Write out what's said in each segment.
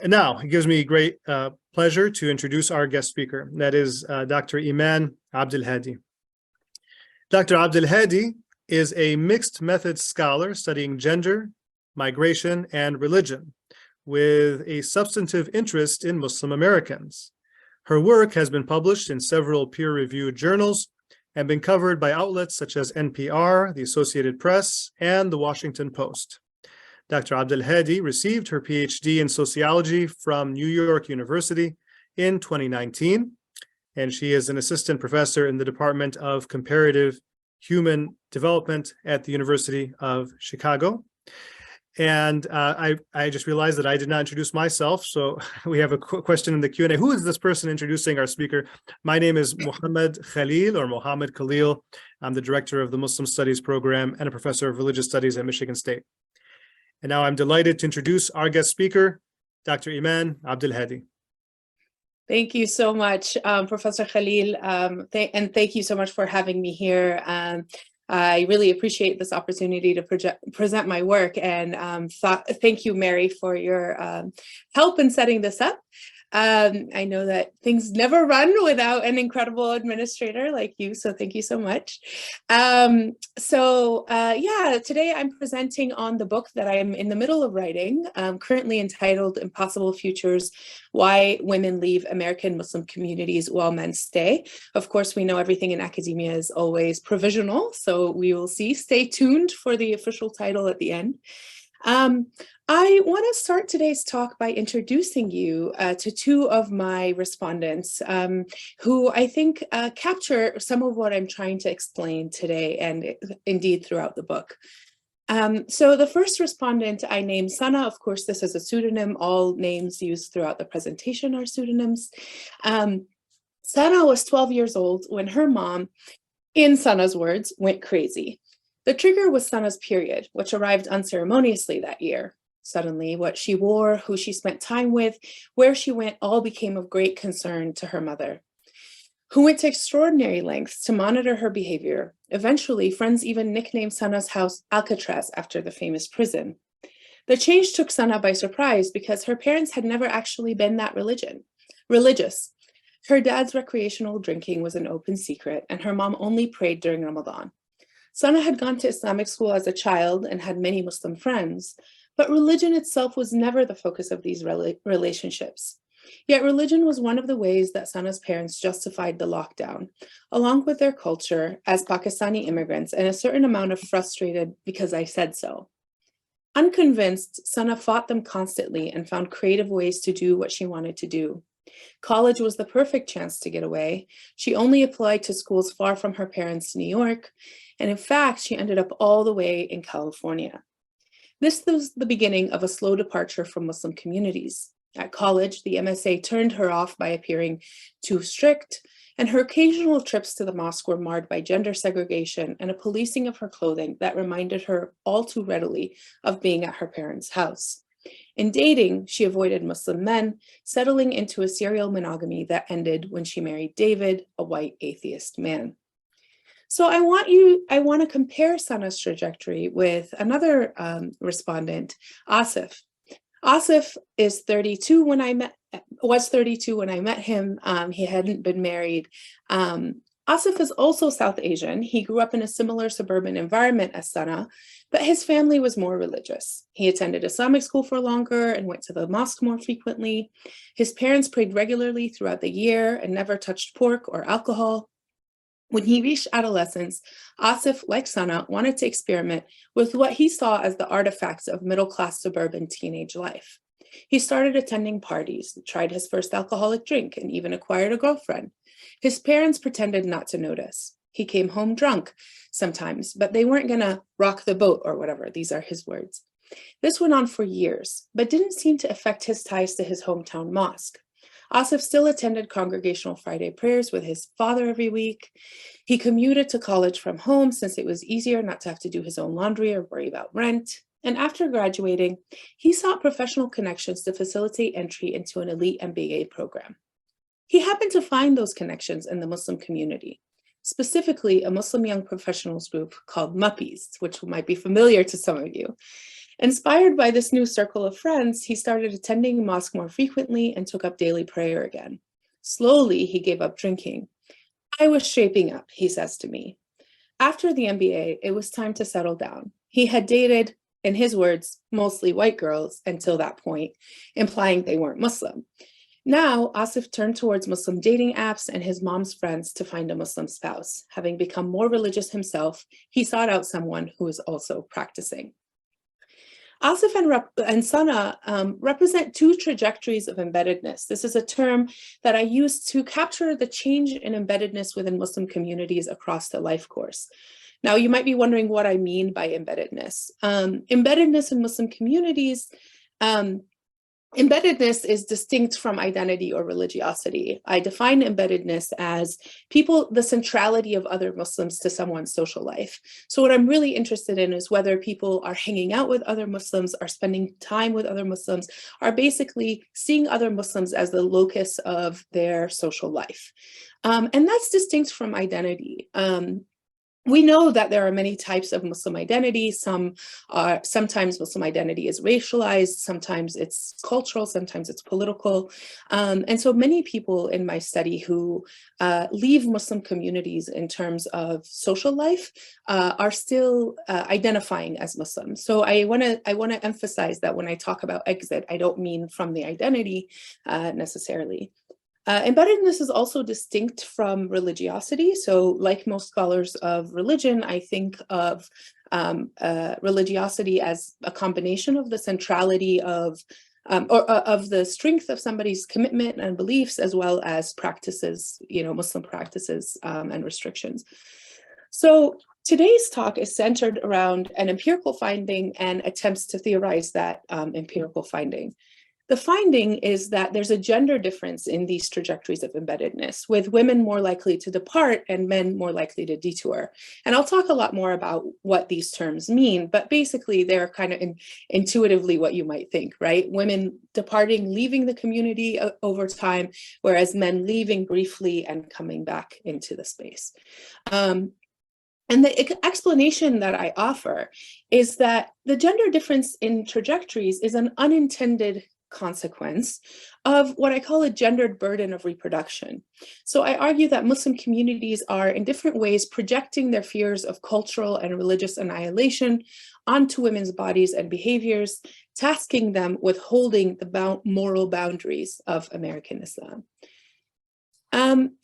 And now it gives me great pleasure to introduce our guest speaker. That is Dr. Eman Abdelhadi. Dr. Abdelhadi is a mixed methods scholar studying gender, migration, and religion, with a substantive interest in Muslim Americans. Her work has been published in several peer-reviewed journals and been covered by outlets such as NPR, the Associated Press, and the Washington Post. Dr. Abdelhadi received her PhD in sociology from New York University in 2019, and she is an assistant professor in the Department of Comparative Human Development at the University of Chicago. And I just realized that I did not introduce myself, so we have a question in the Q&A. Who is this person introducing our speaker? My name is Mohammed Khalil, or Mohammed Khalil. I'm the director of the Muslim Studies program and a professor of religious studies at Michigan State. And now I'm delighted to introduce our guest speaker, Dr. Eman Abdelhadi. Thank you so much, Professor Khalil, and thank you so much for having me here. I really appreciate this opportunity to present my work, and thank you, Mary, for your help in setting this up. I know that things never run without an incredible administrator like you, so thank you so much. Today I'm presenting on the book that I'm in the middle of writing, currently entitled Impossible Futures: Why Women Leave American Muslim Communities While Men Stay. Of course, we know everything in academia is always provisional, so we will see. Stay tuned for the official title at the end. I want to start today's talk by introducing you to two of my respondents who I think capture some of what I'm trying to explain today and indeed throughout the book. So the first respondent I named Sana. Of course, this is a pseudonym. All names used throughout the presentation are pseudonyms. Sana was 12 years old when her mom, in Sana's words, went crazy. The trigger was Sana's period, which arrived unceremoniously that year. Suddenly, what she wore, who she spent time with, where she went, all became of great concern to her mother, who went to extraordinary lengths to monitor her behavior. Eventually, friends even nicknamed Sana's house Alcatraz after the famous prison. The change took Sana by surprise because her parents had never actually been that religious. Her dad's recreational drinking was an open secret, and her mom only prayed during Ramadan. Sana had gone to Islamic school as a child and had many Muslim friends, but religion itself was never the focus of these relationships. Yet religion was one of the ways that Sana's parents justified the lockdown, along with their culture as Pakistani immigrants and a certain amount of frustrated because I said so. Unconvinced, Sana fought them constantly and found creative ways to do what she wanted to do. College was the perfect chance to get away. She only applied to schools far from her parents' New York, and in fact, she ended up all the way in California. This was the beginning of a slow departure from Muslim communities. At college, the MSA turned her off by appearing too strict, and her occasional trips to the mosque were marred by gender segregation and a policing of her clothing that reminded her all too readily of being at her parents' house. In dating, she avoided Muslim men, settling into a serial monogamy that ended when she married David, a white atheist man. So I want to compare Sana's trajectory with another respondent, Asif. Asif was 32 when I met him. He hadn't been married. Asif is also South Asian. He grew up in a similar suburban environment as Sana, but his family was more religious. He attended Islamic school for longer and went to the mosque more frequently. His parents prayed regularly throughout the year and never touched pork or alcohol. When he reached adolescence, Asif, like Sana, wanted to experiment with what he saw as the artifacts of middle-class suburban teenage life. He started attending parties, tried his first alcoholic drink, and even acquired a girlfriend. His parents pretended not to notice. He came home drunk sometimes, but they weren't going to rock the boat or whatever. These are his words. This went on for years, but didn't seem to affect his ties to his hometown mosque. Asif still attended congregational Friday prayers with his father every week. He commuted to college from home since it was easier not to have to do his own laundry or worry about rent. And after graduating, he sought professional connections to facilitate entry into an elite MBA program. He happened to find those connections in the Muslim community, specifically a Muslim young professionals group called Muppies, which might be familiar to some of you. Inspired by this new circle of friends, he started attending mosque more frequently and took up daily prayer again. Slowly, he gave up drinking. I was shaping up, he says to me. After the MBA, it was time to settle down. He had dated, in his words, mostly white girls until that point, implying they weren't Muslim. Now, Asif turned towards Muslim dating apps and his mom's friends to find a Muslim spouse. Having become more religious himself, he sought out someone who was also practicing. Asif and Sana represent two trajectories of embeddedness. This is a term that I use to capture the change in embeddedness within Muslim communities across the life course. Now, you might be wondering what I mean by embeddedness. Embeddedness in Muslim communities, embeddedness is distinct from identity or religiosity. I define embeddedness as the centrality of other Muslims to someone's social life. So what I'm really interested in is whether people are hanging out with other Muslims, are spending time with other Muslims, are basically seeing other Muslims as the locus of their social life. And that's distinct from identity. We know that there are many types of Muslim identity. Sometimes Muslim identity is racialized, sometimes it's cultural, sometimes it's political. And so many people in my study who leave Muslim communities in terms of social life are still identifying as Muslim. So I want to emphasize that when I talk about exit, I don't mean from the identity necessarily. Embeddedness is also distinct from religiosity. So like most scholars of religion, I think of religiosity as a combination of the centrality of the strength of somebody's commitment and beliefs, as well as practices, Muslim practices and restrictions. So today's talk is centered around an empirical finding and attempts to theorize that empirical finding. The finding is that there's a gender difference in these trajectories of embeddedness, with women more likely to depart and men more likely to detour. And I'll talk a lot more about what these terms mean, but basically they're kind of intuitively what you might think, right? Women departing, leaving the community over time, whereas men leaving briefly and coming back into the space. And the explanation that I offer is that the gender difference in trajectories is an unintended consequence of what I call a gendered burden of reproduction. So I argue that Muslim communities are in different ways projecting their fears of cultural and religious annihilation onto women's bodies and behaviors, tasking them with holding the moral boundaries of American Islam.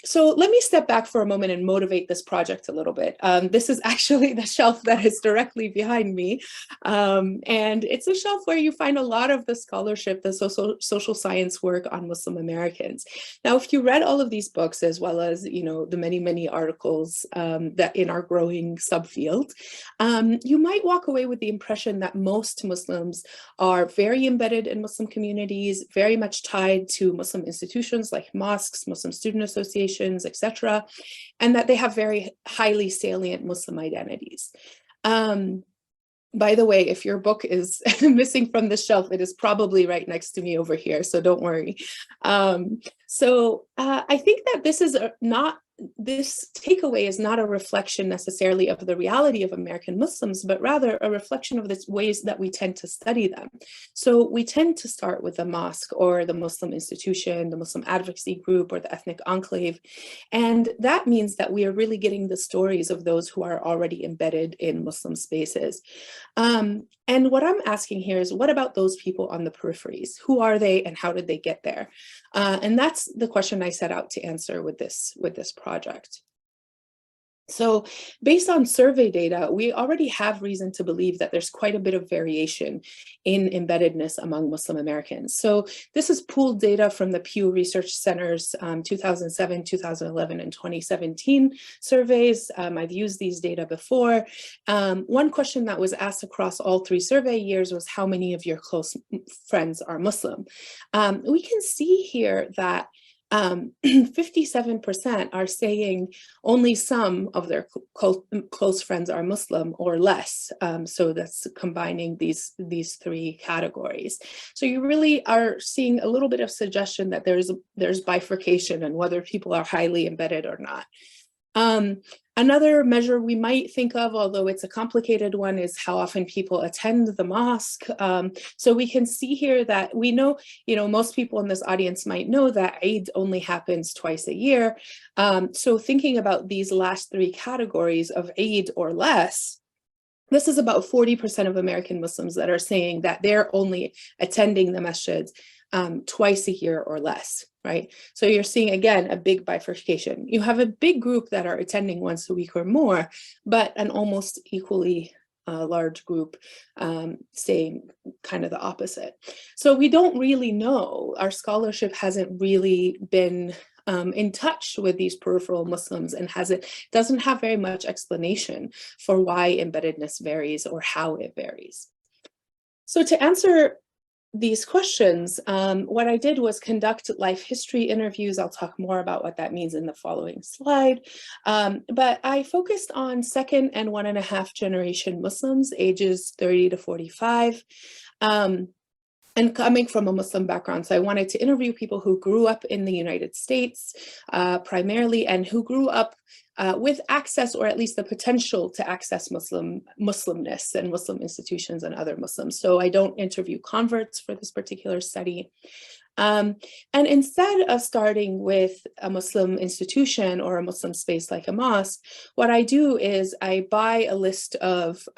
So let me step back for a moment and motivate this project a little bit. This is actually the shelf that is directly behind me. And it's a shelf where you find a lot of the scholarship, the social science work on Muslim Americans. Now, if you read all of these books, as well as, the many, many articles that in our growing subfield, you might walk away with the impression that most Muslims are very embedded in Muslim communities, very much tied to Muslim institutions like mosques, Muslim student associations, etc., and that they have very highly salient Muslim identities. By the way, if your book is missing from the shelf, it is probably right next to me over here, so don't worry. I think that this takeaway is not a reflection necessarily of the reality of American Muslims, but rather a reflection of the ways that we tend to study them. So we tend to start with the mosque or the Muslim institution, the Muslim advocacy group, or the ethnic enclave. And that means that we are really getting the stories of those who are already embedded in Muslim spaces. And what I'm asking here is, what about those people on the peripheries? Who are they and how did they get there? And that's the question I set out to answer with this project. So based on survey data, we already have reason to believe that there's quite a bit of variation in embeddedness among Muslim Americans. So this is pooled data from the Pew Research Center's 2007, 2011, and 2017 surveys. I've used these data before. One question that was asked across all three survey years was, how many of your close friends are Muslim? We can see here that 57% are saying only some of their close friends are Muslim or less. So that's combining these three categories. So you really are seeing a little bit of suggestion that there's bifurcation and whether people are highly embedded or not. Another measure we might think of, although it's a complicated one, is how often people attend the mosque. So we can see here that we know, most people in this audience might know that Eid only happens twice a year. So thinking about these last three categories of Eid or less, this is about 40% of American Muslims that are saying that they're only attending the masjid twice a year or less, right? So you're seeing, again, a big bifurcation. You have a big group that are attending once a week or more, but an almost equally large group saying kind of the opposite. So we don't really know. Our scholarship hasn't really been in touch with these peripheral Muslims and doesn't have very much explanation for why embeddedness varies or how it varies. So to answer these questions, what I did was conduct life history interviews. I'll talk more about what that means in the following slide. But I focused on second and 1.5 generation Muslims, ages 30 to 45. And coming from a Muslim background. So I wanted to interview people who grew up in the United States primarily, and who grew up with access, or at least the potential to access Muslimness and Muslim institutions and other Muslims. So I don't interview converts for this particular study. And instead of starting with a Muslim institution or a Muslim space like a mosque, what I do is I bought a list of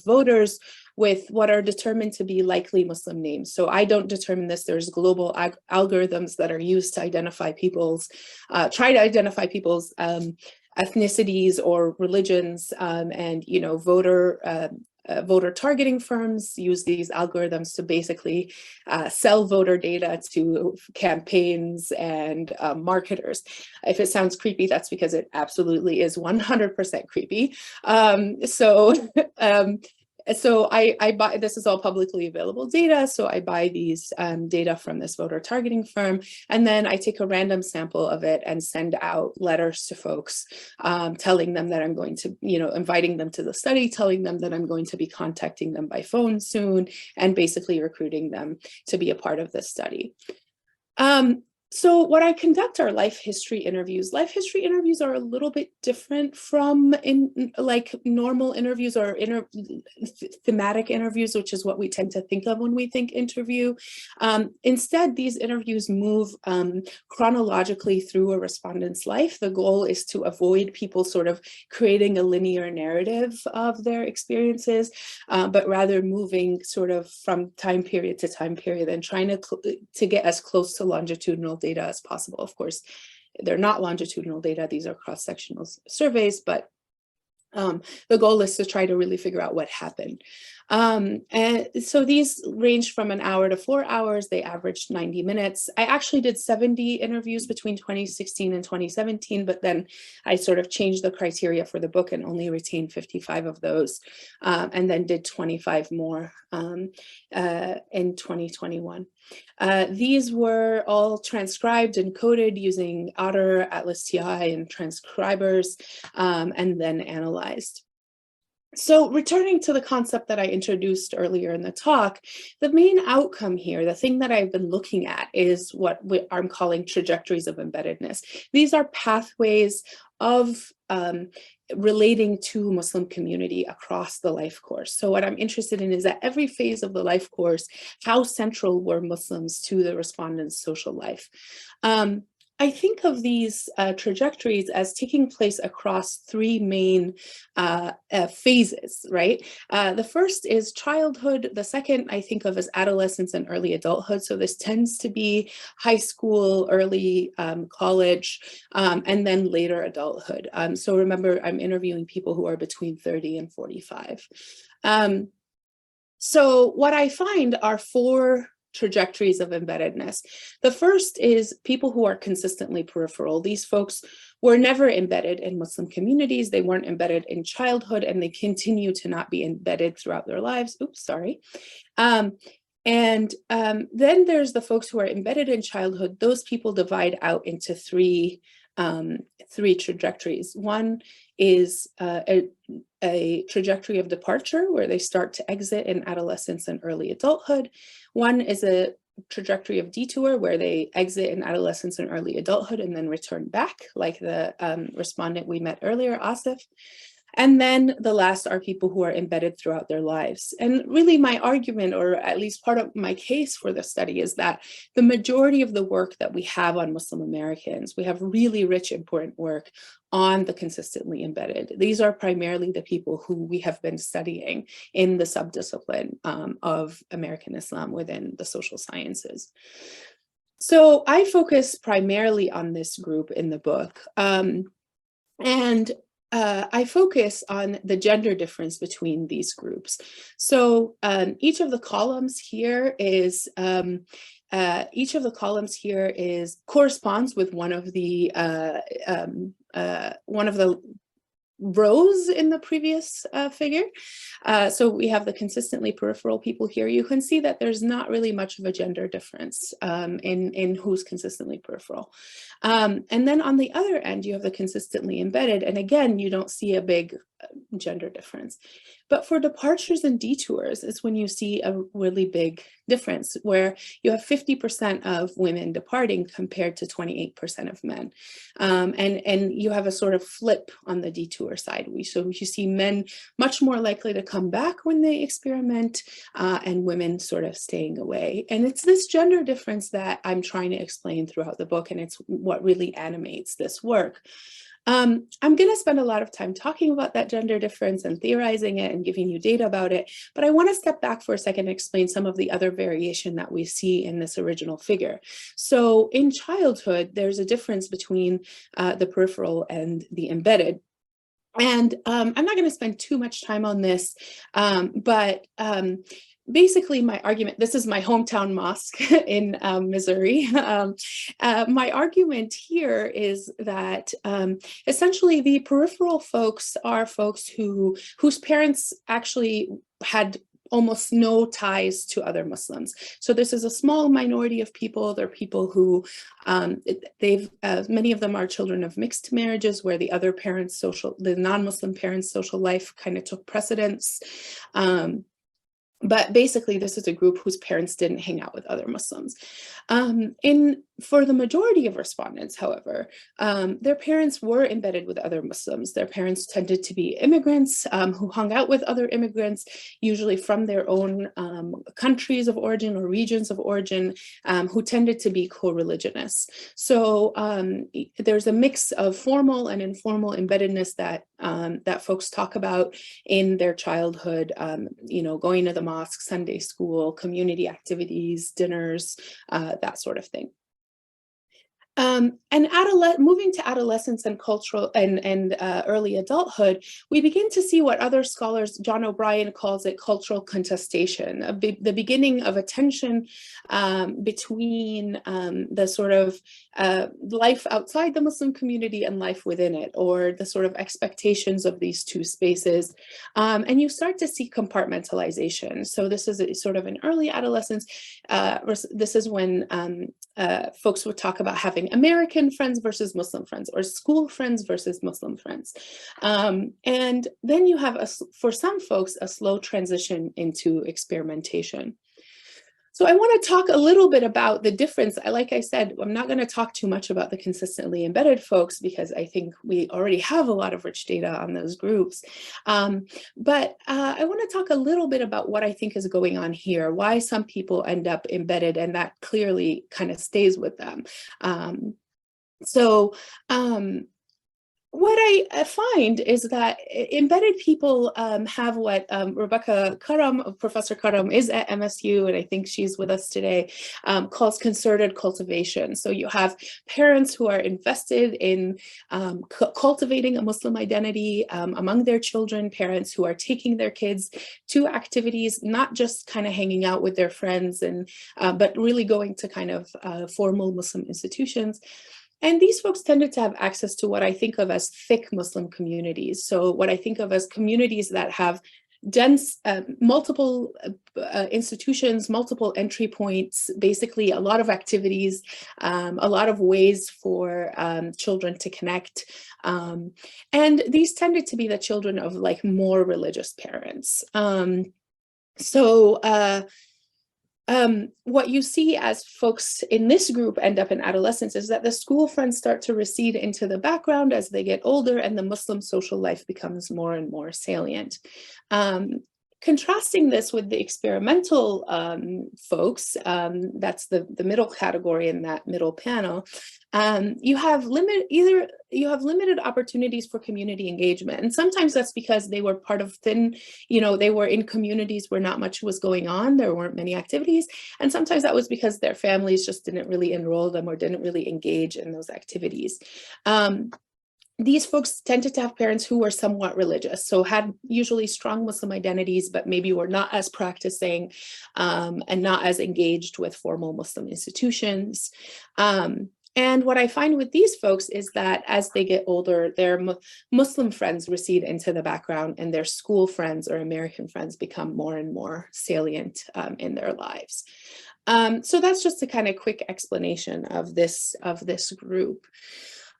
voters with what are determined to be likely Muslim names. So I don't determine this. There's global algorithms that are used to identify try to identify people's ethnicities or religions, and voter targeting firms use these algorithms to basically sell voter data to campaigns and marketers. If it sounds creepy, that's because it absolutely is 100% creepy. So I buy, this is all publicly available data, so I buy these data from this voter targeting firm, and then I take a random sample of it and send out letters to folks telling them that I'm going to, inviting them to the study, telling them that I'm going to be contacting them by phone soon, and basically recruiting them to be a part of this study. So what I conduct are life history interviews. Life history interviews are a little bit different from normal interviews or thematic interviews, which is what we tend to think of when we think interview. Instead, these interviews move chronologically through a respondent's life. The goal is to avoid people sort of creating a linear narrative of their experiences, but rather moving sort of from time period to time period and trying to get as close to longitudinal data as possible. Of course, they're not longitudinal data, these are cross-sectional surveys, but the goal is to try to really figure out what happened. And so these range from an hour to 4 hours. They averaged 90 minutes. I actually did 70 interviews between 2016 and 2017, but then I sort of changed the criteria for the book and only retained 55 of those, and then did 25 more in 2021. These were all transcribed and coded using Otter, Atlas TI, and transcribers, and then analyzed. So returning to the concept that I introduced earlier in the talk, the main outcome here, the thing that I've been looking at, is what I'm calling trajectories of embeddedness. These are pathways of relating to Muslim community across the life course. So what I'm interested in is at every phase of the life course, how central were Muslims to the respondents' social life? I think of these trajectories as taking place across three main phases, right? The first is childhood. The second I think of as adolescence and early adulthood. So this tends to be high school, early college, and then later adulthood. So remember, I'm interviewing people who are between 30 and 45. So what I find are 4 trajectories of embeddedness. The first is people who are consistently peripheral. These folks were never embedded in Muslim communities. They weren't embedded in childhood, and they continue to not be embedded throughout their lives. Oops, sorry. Then there's the folks who are embedded in childhood. Those people divide out into three trajectories. One is a trajectory of departure, where they start to exit in adolescence and early adulthood. One is a trajectory of detour where they exit in adolescence and early adulthood and then return back, like the respondent we met earlier, Asif. And then the last are people who are embedded throughout their lives. And really my argument, or at least part of my case for the study, is that the majority of the work that we have on Muslim Americans, we have really rich, important work on the consistently embedded. These are primarily the people who we have been studying in the subdiscipline of American Islam within the social sciences. So I focus primarily on this group in the book. I focus on the gender difference between these groups. So each of the columns here corresponds with one of the rows in the previous figure. So we have the consistently peripheral people here. You can see that there's not really much of a gender difference in who's consistently peripheral. And then on the other end, you have the consistently embedded. And again, you don't see a big gender difference. But for departures and detours is when you see a really big difference, where you have 50% of women departing compared to 28% of men. And you have a sort of flip on the detour side. So you see men much more likely to come back when they experiment, and women sort of staying away. And it's this gender difference that I'm trying to explain throughout the book, and it's what really animates this work. I'm going to spend a lot of time talking about that gender difference and theorizing it and giving you data about it, but I want to step back for a second and explain some of the other variation that we see in this original figure. So in childhood, there's a difference between the peripheral and the embedded. And I'm not going to spend too much time on this, but basically my argument, this is my hometown mosque in Missouri. My argument here is that essentially the peripheral folks are folks whose parents actually had almost no ties to other Muslims. So this is a small minority of people. They're people who, many of them are children of mixed marriages where the other parents' the non-Muslim parents' social life kind of took precedence. But basically, this is a group whose parents didn't hang out with other Muslims. For the majority of respondents, however, their parents were embedded with other Muslims. Their parents tended to be immigrants who hung out with other immigrants, usually from their own countries of origin or regions of origin, who tended to be co-religionists. So there's a mix of formal and informal embeddedness that that folks talk about in their childhood, going to the mosque, Sunday school, community activities, dinners, that sort of thing. Moving to adolescence and cultural and early adulthood, we begin to see what other scholars, John O'Brien calls it cultural contestation, the beginning of a tension between the sort of life outside the Muslim community and life within it, or the sort of expectations of these two spaces. And you start to see compartmentalization. So this is sort of an early adolescence. This is when folks would talk about having American friends versus Muslim friends, or school friends versus Muslim friends. And then you have, for some folks, a slow transition into experimentation. So I want to talk a little bit about the difference. Like I said, I'm not going to talk too much about the consistently embedded folks because I think we already have a lot of rich data on those groups. But I want to talk a little bit about what I think is going on here, why some people end up embedded, and that clearly kind of stays with them. What I find is that embedded people have what Rebecca Karam, Professor Karam, is at MSU, and I think she's with us today, calls concerted cultivation. So you have parents who are invested in cultivating a Muslim identity among their children, parents who are taking their kids to activities, not just kind of hanging out with their friends, but really going to kind of formal Muslim institutions. And these folks tended to have access to what I think of as thick Muslim communities. So what I think of as communities that have dense, multiple institutions, multiple entry points, basically a lot of activities, a lot of ways for children to connect. And these tended to be the children of like more religious parents. what you see as folks in this group end up in adolescence is that the school friends start to recede into the background as they get older, and the Muslim social life becomes more and more salient. Contrasting this with the experimental folks, that's the middle category in that middle panel, you have limited opportunities for community engagement. And sometimes that's because they were part of they were in communities where not much was going on, there weren't many activities. And sometimes that was because their families just didn't really enroll them or didn't really engage in those activities. These folks tended to have parents who were somewhat religious, so had usually strong Muslim identities, but maybe were not as practicing and not as engaged with formal Muslim institutions. And what I find with these folks is that as they get older, their Muslim friends recede into the background, and their school friends or American friends become more and more salient in their lives. So that's just a kind of quick explanation of this group.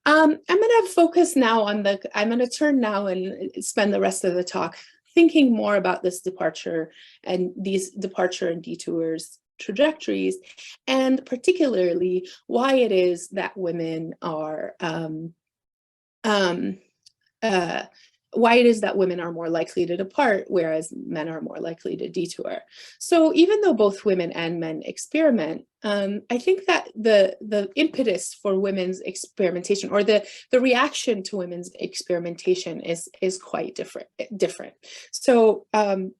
I'm going to focus now on I'm going to turn now and spend the rest of the talk thinking more about this departure and these departure and detours trajectories, and particularly why it is that women are more likely to depart, whereas men are more likely to detour. So even though both women and men experiment, I think that the impetus for women's experimentation, or the reaction to women's experimentation, is quite different. So I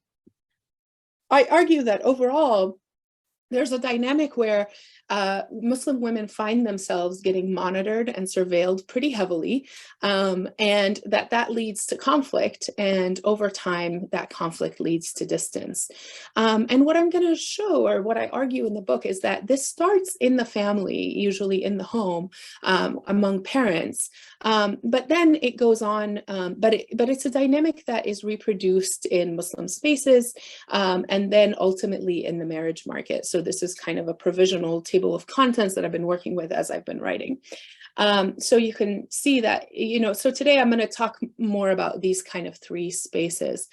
argue that overall, there's a dynamic where Muslim women find themselves getting monitored and surveilled pretty heavily, and that leads to conflict, and over time that conflict leads to distance. And what I'm going to show, or what I argue in the book, is that this starts in the family, usually in the home, among parents, but then it goes on, but it's a dynamic that is reproduced in Muslim spaces, and then ultimately in the marriage market. So this is kind of a provisional table of contents that I've been working with as I've been writing. So you can see that, so today I'm going to talk more about these kind of three spaces.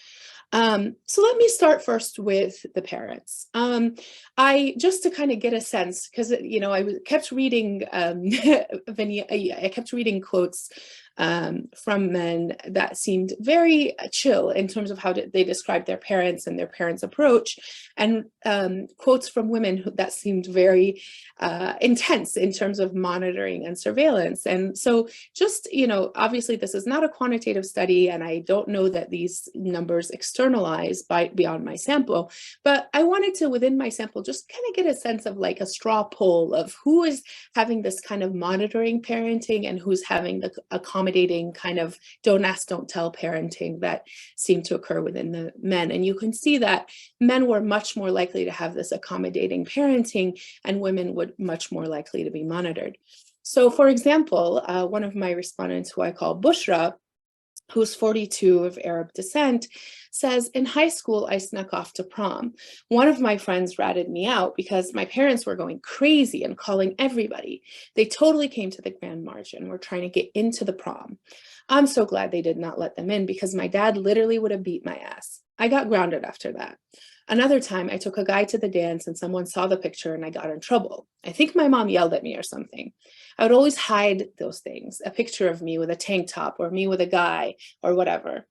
So let me start first with the parents. Just to kind of get a sense, because I kept reading I kept reading quotes from men that seemed very chill in terms of how they described their parents and their parents' approach, and quotes from women that seemed very intense in terms of monitoring and surveillance. And so just, obviously this is not a quantitative study, and I don't know that these numbers externalize beyond my sample, but I wanted to, within my sample, just kind of get a sense of like a straw poll of who is having this kind of monitoring parenting and who's having the accommodating kind of don't ask, don't tell parenting that seemed to occur within the men. And you can see that men were much more likely to have this accommodating parenting, and women would much more likely to be monitored. So for example, one of my respondents, who I call Bushra, who's 42, of Arab descent, says, in high school, I snuck off to prom. One of my friends ratted me out because my parents were going crazy and calling everybody. They totally came to the Grand March and were trying to get into the prom. I'm so glad they did not let them in, because my dad literally would have beat my ass. I got grounded after that. Another time, I took a guy to the dance and someone saw the picture and I got in trouble. I think my mom yelled at me or something. I would always hide those things, a picture of me with a tank top, or me with a guy, or whatever.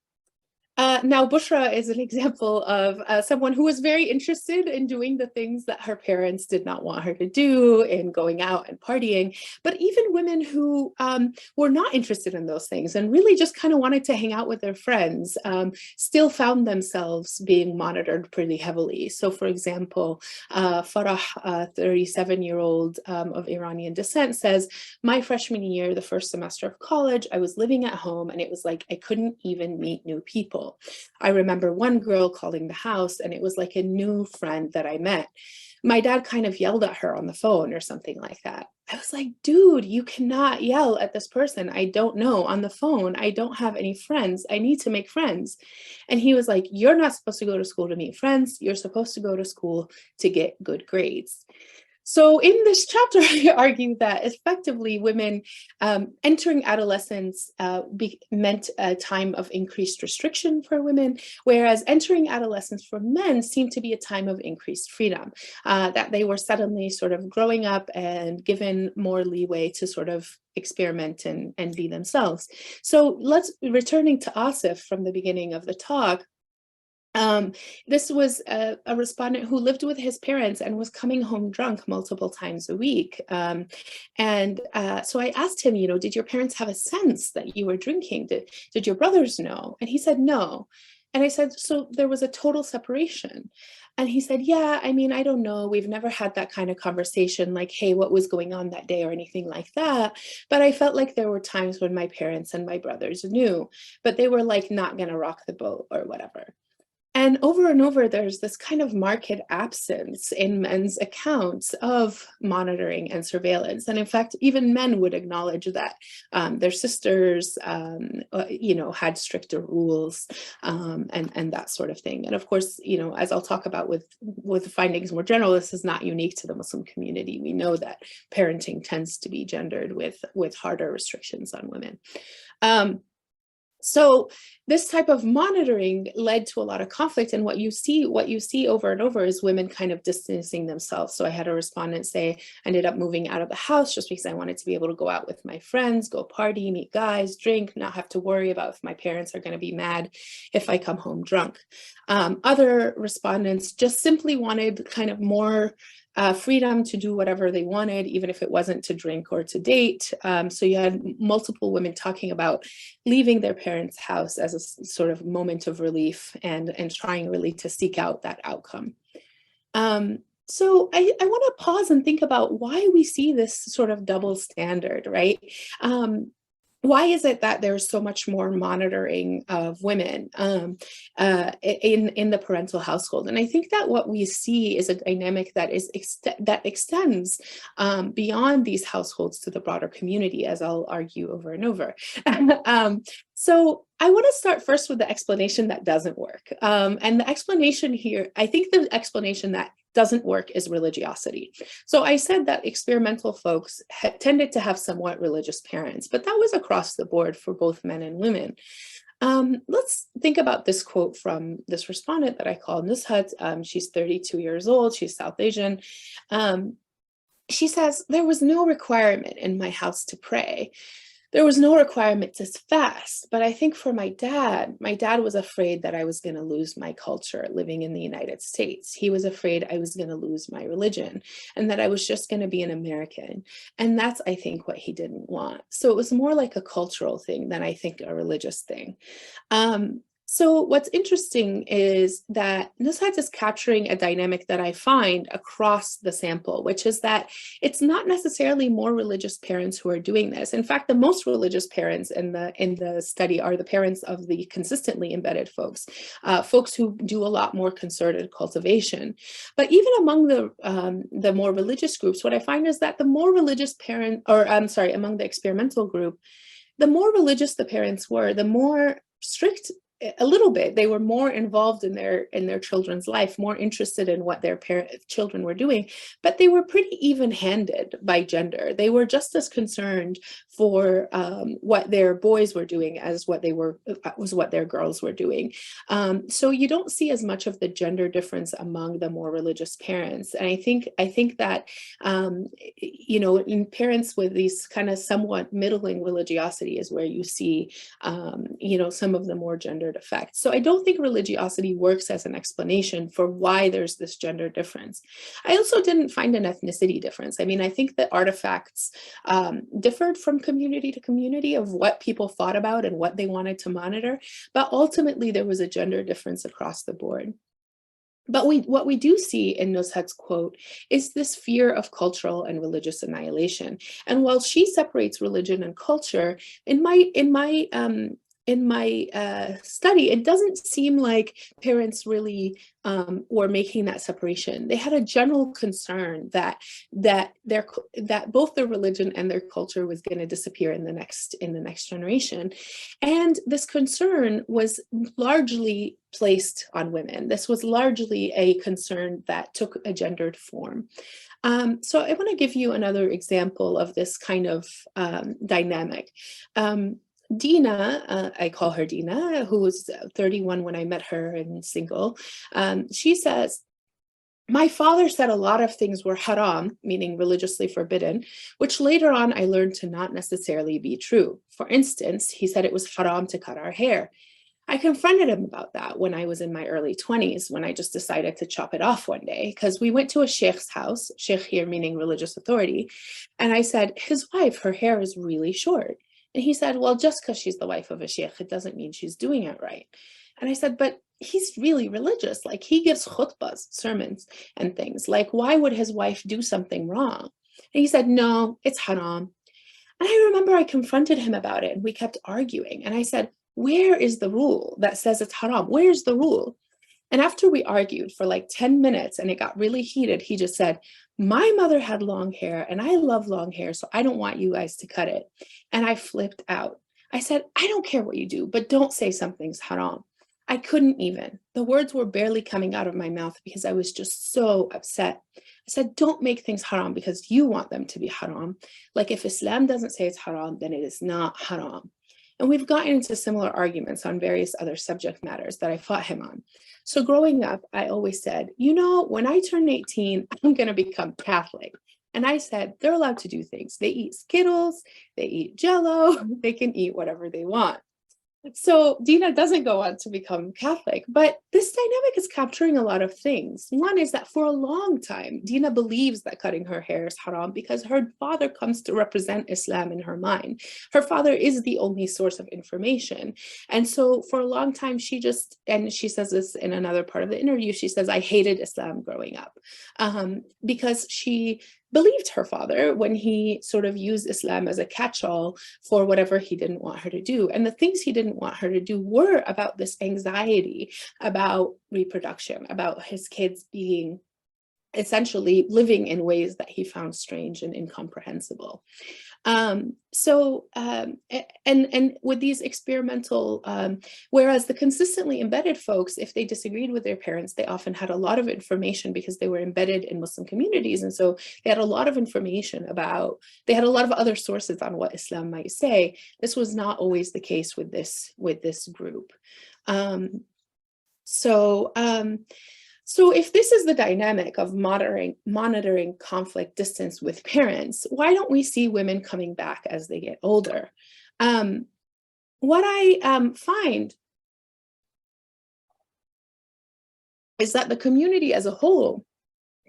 Now, Bushra is an example of someone who was very interested in doing the things that her parents did not want her to do, in going out and partying. But even women who were not interested in those things and really just kind of wanted to hang out with their friends still found themselves being monitored pretty heavily. So, for example, Farah, a 37-year-old of Iranian descent, says, my freshman year, the first semester of college, I was living at home, and it was like I couldn't even meet new people. I remember one girl calling the house, and it was like a new friend that I met. My dad kind of yelled at her on the phone or something like that. I was like, dude, you cannot yell at this person I don't know on the phone. I don't have any friends. I need to make friends. And he was like, you're not supposed to go to school to meet friends. You're supposed to go to school to get good grades. So in this chapter, I argue that effectively women entering adolescence meant a time of increased restriction for women, whereas entering adolescence for men seemed to be a time of increased freedom, that they were suddenly sort of growing up and given more leeway to sort of experiment and be themselves. So returning to Asif from the beginning of the talk, this was a respondent who lived with his parents and was coming home drunk multiple times a week. So I asked him, did your parents have a sense that you were drinking? Did your brothers know? And he said, no. And I said, so there was a total separation. And he said, yeah, I mean, I don't know. We've never had that kind of conversation, like, hey, what was going on that day or anything like that. But I felt like there were times when my parents and my brothers knew, but they were like not going to rock the boat or whatever. And over, there's this kind of marked absence in men's accounts of monitoring and surveillance. And in fact, even men would acknowledge that their sisters, had stricter rules and that sort of thing. And of course, as I'll talk about with the findings more general, this is not unique to the Muslim community. We know that parenting tends to be gendered with harder restrictions on women. So this type of monitoring led to a lot of conflict, and what you see over and over is women kind of distancing themselves. So I had a respondent say, I ended up moving out of the house just because I wanted to be able to go out with my friends, go party, meet guys, drink, not have to worry about if my parents are going to be mad if I come home drunk. Other respondents just simply wanted kind of more freedom to do whatever they wanted, even if it wasn't to drink or to date. So you had multiple women talking about leaving their parents' house as a sort of moment of relief and trying really to seek out that outcome. So I want to pause and think about why we see this sort of double standard, right? Why is it that there's so much more monitoring of women in the parental household? And I think that what we see is a dynamic that extends beyond these households to the broader community, as I'll argue over and over. So I want to start first with the explanation that doesn't work. And the explanation here, I think the explanation that doesn't work is religiosity. So I said that experimental folks tended to have somewhat religious parents, but that was across the board for both men and women. Let's think about this quote from this respondent that I call Nushat. She's 32 years old. She's South Asian. She says, there was no requirement in my house to pray. There was no requirement to fast, but I think for my dad was afraid that I was going to lose my culture living in the United States. He was afraid I was going to lose my religion and that I was just going to be an American. And that's, I think, what he didn't want. So it was more like a cultural thing than I think a religious thing. So what's interesting is that Nushat is capturing a dynamic that I find across the sample, which is that it's not necessarily more religious parents who are doing this. In fact, the most religious parents in the study are the parents of the consistently embedded folks, folks who do a lot more concerted cultivation. But even among the more religious groups, what I find is that the more religious parent, among the experimental group, the more religious the parents were, the more strict a little bit. They were more involved in their children's life, more interested in what their children were doing, but they were pretty even-handed by gender. They were just as concerned for what their boys were doing as what their girls were doing. So you don't see as much of the gender difference among the more religious parents. And I think that in parents with these kind of somewhat middling religiosity is where you see some of the more gender effects. So I don't think religiosity works as an explanation for why there's this gender difference. I also didn't find an ethnicity difference. I mean, I think that artifacts differed from community to community of what people thought about and what they wanted to monitor, but ultimately there was a gender difference across the board. But what we do see in Nushat's quote is this fear of cultural and religious annihilation. And while she separates religion and culture, in my study, it doesn't seem like parents really were making that separation. They had a general concern that both their religion and their culture was going to disappear in the next generation, and this concern was largely placed on women. This was largely a concern that took a gendered form. So I want to give you another example of this kind of dynamic. Dina, I call her Dina, who was 31 when I met her and single. She says, my father said a lot of things were haram, meaning religiously forbidden, which later on I learned to not necessarily be true. For instance, he said it was haram to cut our hair. I confronted him about that when I was in my early 20s, when I just decided to chop it off one day, because we went to a sheikh's house, sheikh here meaning religious authority, and I said, his wife, her hair is really short. And he said, well, just because she's the wife of a sheikh, it doesn't mean she's doing it right. And I said, but he's really religious. Like, he gives khutbahs, sermons and things. Like, why would his wife do something wrong? And he said, no, it's haram. And I remember I confronted him about it and we kept arguing. And I said, where is the rule that says it's haram? Where's the rule? And after we argued for like 10 minutes and it got really heated, he just said, my mother had long hair and I love long hair, so I don't want you guys to cut it. And I flipped out. I said, I don't care what you do, but don't say something's haram. I couldn't even. The words were barely coming out of my mouth because I was just so upset. I said, don't make things haram because you want them to be haram. Like, if Islam doesn't say it's haram, then it is not haram. And we've gotten into similar arguments on various other subject matters that I fought him on. So growing up, I always said, you know, when I turn 18, I'm going to become Catholic. And I said, they're allowed to do things. They eat Skittles, they eat Jell-O, they can eat whatever they want. So Dina doesn't go on to become Catholic, but this dynamic is capturing a lot of things. One is that for a long time, Dina believes that cutting her hair is haram because her father comes to represent Islam in her mind. Her father is the only source of information. And so for a long time, she just, and she says this in another part of the interview, she says, I hated Islam growing up because she believed her father when he sort of used Islam as a catch-all for whatever he didn't want her to do. And the things he didn't want her to do were about this anxiety about reproduction, about his kids being essentially living in ways that he found strange and incomprehensible. And with these experimental, whereas the consistently embedded folks, if they disagreed with their parents, they often had a lot of information because they were embedded in Muslim communities. And so they had a lot of information about, they had a lot of other sources on what Islam might say. This was not always the case with this group. So if this is the dynamic of monitoring conflict distance with parents, why don't we see women coming back as they get older? What I find is that the community as a whole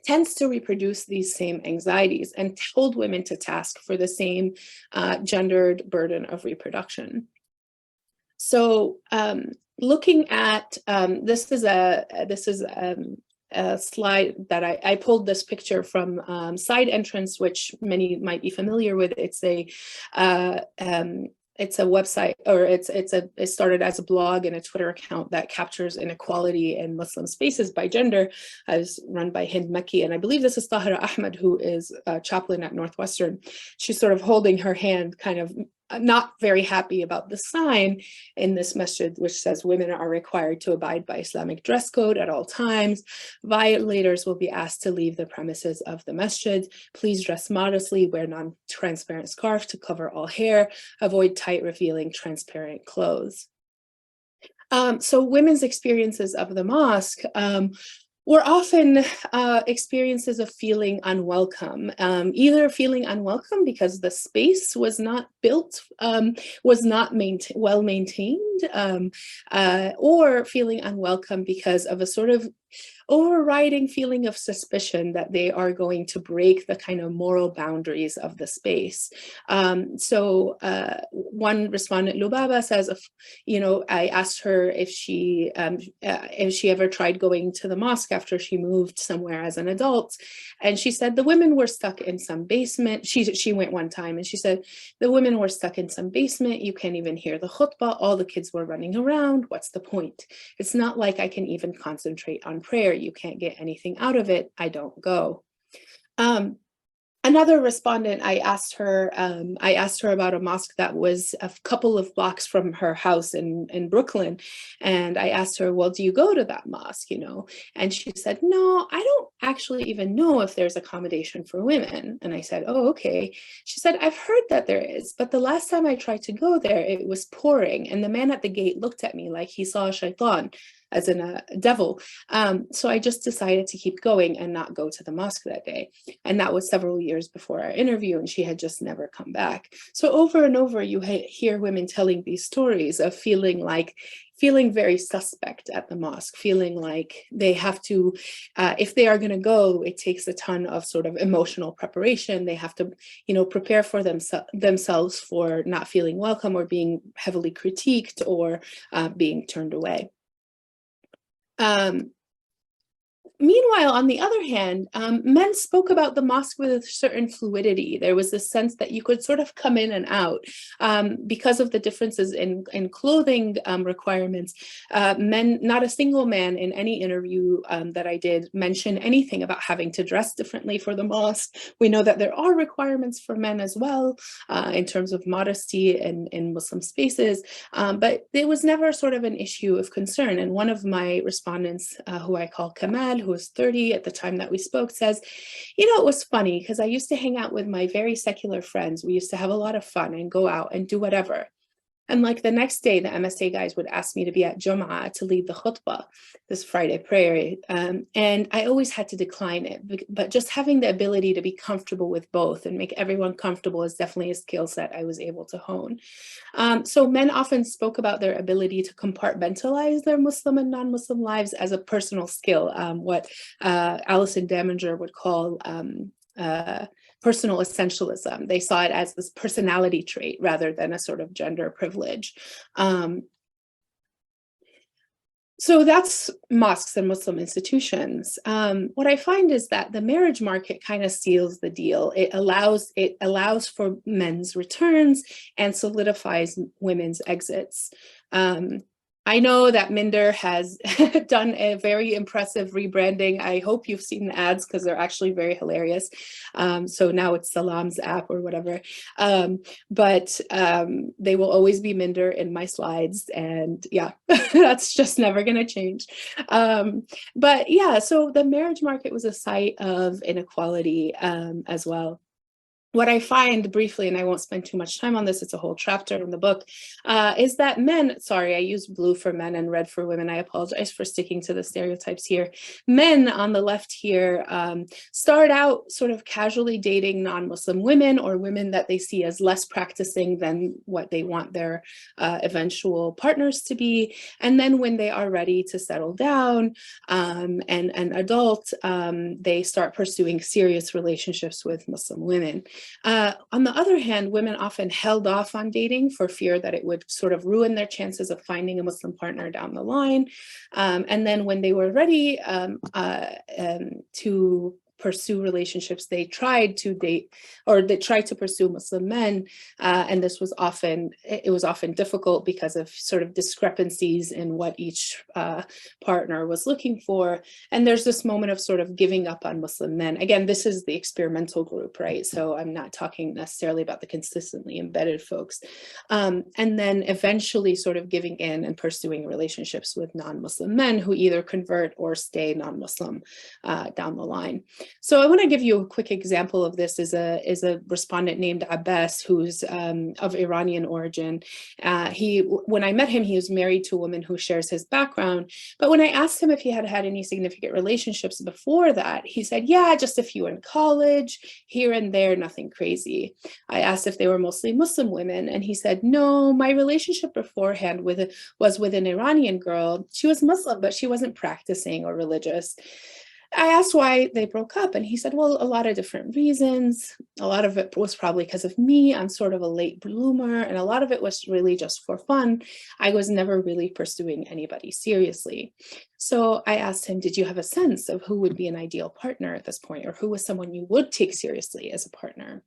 tends to reproduce these same anxieties and hold women to task for the same gendered burden of reproduction. So looking at this is a slide that I pulled this picture from Side Entrance, which many might be familiar with. It's a website, or it started as a blog and a Twitter account that captures inequality in Muslim spaces by gender. It's run by Hind Mekki, and I believe this is Tahira Ahmed, who is a chaplain at Northwestern. She's sort of holding her hand, kind of not very happy about the sign in this masjid, which says women are required to abide by Islamic dress code at all times. Violators will be asked to leave the premises of the masjid. Please dress modestly, wear non-transparent scarf to cover all hair, avoid tight, revealing, transparent clothes. So women's experiences of the mosque were often experiences of feeling unwelcome, either feeling unwelcome because the space was not built, was not well maintained, or feeling unwelcome because of a sort of overriding feeling of suspicion that they are going to break the kind of moral boundaries of the space. So one respondent, Lubaba, says, I asked her if she ever tried going to the mosque after she moved somewhere as an adult. And she said the women were stuck in some basement. She went one time and she said, the women were stuck in some basement. You can't even hear the khutbah. All the kids were running around. What's the point? It's not like I can even concentrate on prayer. You can't get anything out of it. I don't go. Another respondent, I asked her about a mosque that was a couple of blocks from her house in Brooklyn. And I asked her, well, do you go to that mosque, And she said, no, actually even know if there's accommodation for women. And I said, oh, okay. She said, I've heard that there is, but the last time I tried to go there, it was pouring. And the man at the gate looked at me like he saw a shaitan, as in a devil. So I just decided to keep going and not go to the mosque that day. And that was several years before our interview, and she had just never come back. So over and over, you hear women telling these stories of feeling very suspect at the mosque, feeling like they have to, if they are going to go, it takes a ton of sort of emotional preparation. They have to, prepare for themselves for not feeling welcome or being heavily critiqued or being turned away. Meanwhile, on the other hand, men spoke about the mosque with a certain fluidity. There was this sense that you could sort of come in and out because of the differences in clothing requirements. Men, not a single man in any interview that I did mention anything about having to dress differently for the mosque. We know that there are requirements for men as well in terms of modesty in Muslim spaces, but it was never sort of an issue of concern. And one of my respondents, who I call Kamal, who was 30 at the time that we spoke, says, it was funny because I used to hang out with my very secular friends. We used to have a lot of fun and go out and do whatever. And like the next day, the MSA guys would ask me to be at Jum'ah to lead the khutbah, this Friday prayer. And I always had to decline it. But just having the ability to be comfortable with both and make everyone comfortable is definitely a skill set I was able to hone. So men often spoke about their ability to compartmentalize their Muslim and non-Muslim lives as a personal skill, what Alison Daminger would call personal essentialism. They saw it as this personality trait rather than a sort of gender privilege. So that's mosques and Muslim institutions. What I find is that the marriage market kind of seals the deal. It allows for men's returns and solidifies women's exits. I know that Minder has done a very impressive rebranding. I hope you've seen the ads because they're actually very hilarious. So now it's Salam's app or whatever. But they will always be Minder in my slides. And yeah, that's just never going to change. But yeah, so the marriage market was a site of inequality as well. What I find briefly, and I won't spend too much time on this, it's a whole chapter in the book, is that men, sorry, I used blue for men and red for women. I apologize for sticking to the stereotypes here. Men on the left here start out sort of casually dating non-Muslim women or women that they see as less practicing than what they want their eventual partners to be. And then when they are ready to settle down and adult, they start pursuing serious relationships with Muslim women. On the other hand, women often held off on dating for fear that it would sort of ruin their chances of finding a Muslim partner down the line. And then when they were ready to pursue relationships, they tried to date, or they tried to pursue Muslim men, and this was often difficult because of sort of discrepancies in what each partner was looking for. And there's this moment of sort of giving up on Muslim men. Again, this is the experimental group, right? So I'm not talking necessarily about the consistently embedded folks. And then eventually sort of giving in and pursuing relationships with non-Muslim men who either convert or stay non-Muslim down the line. So I want to give you a quick example of this. Is a respondent named Abbas, who's of Iranian origin. When I met him, he was married to a woman who shares his background. But when I asked him if he had had any significant relationships before that, he said, yeah, just a few in college, here and there, nothing crazy. I asked if they were mostly Muslim women, and he said, no, my relationship beforehand was with an Iranian girl. She was Muslim, but she wasn't practicing or religious. I asked why they broke up, and he said, well, a lot of different reasons. A lot of it was probably because of me. I'm sort of a late bloomer, and a lot of it was really just for fun. I was never really pursuing anybody seriously. So I asked him, did you have a sense of who would be an ideal partner at this point, or who was someone you would take seriously as a partner?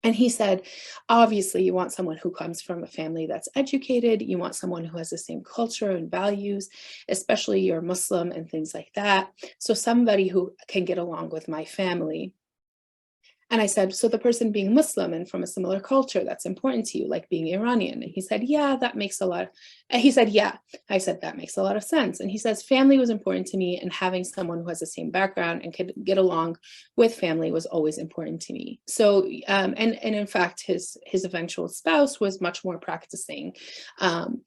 And he said, obviously, you want someone who comes from a family that's educated. You want someone who has the same culture and values, especially you're Muslim and things like that. So somebody who can get along with my family. And I said, so the person being Muslim and from a similar culture, that's important to you, like being Iranian. And he said, yeah, that makes a lot. He said, yeah. I said, that makes a lot of sense. And he says, family was important to me, and having someone who has the same background and could get along with family was always important to me. So, and in fact, his eventual spouse was much more practicing. And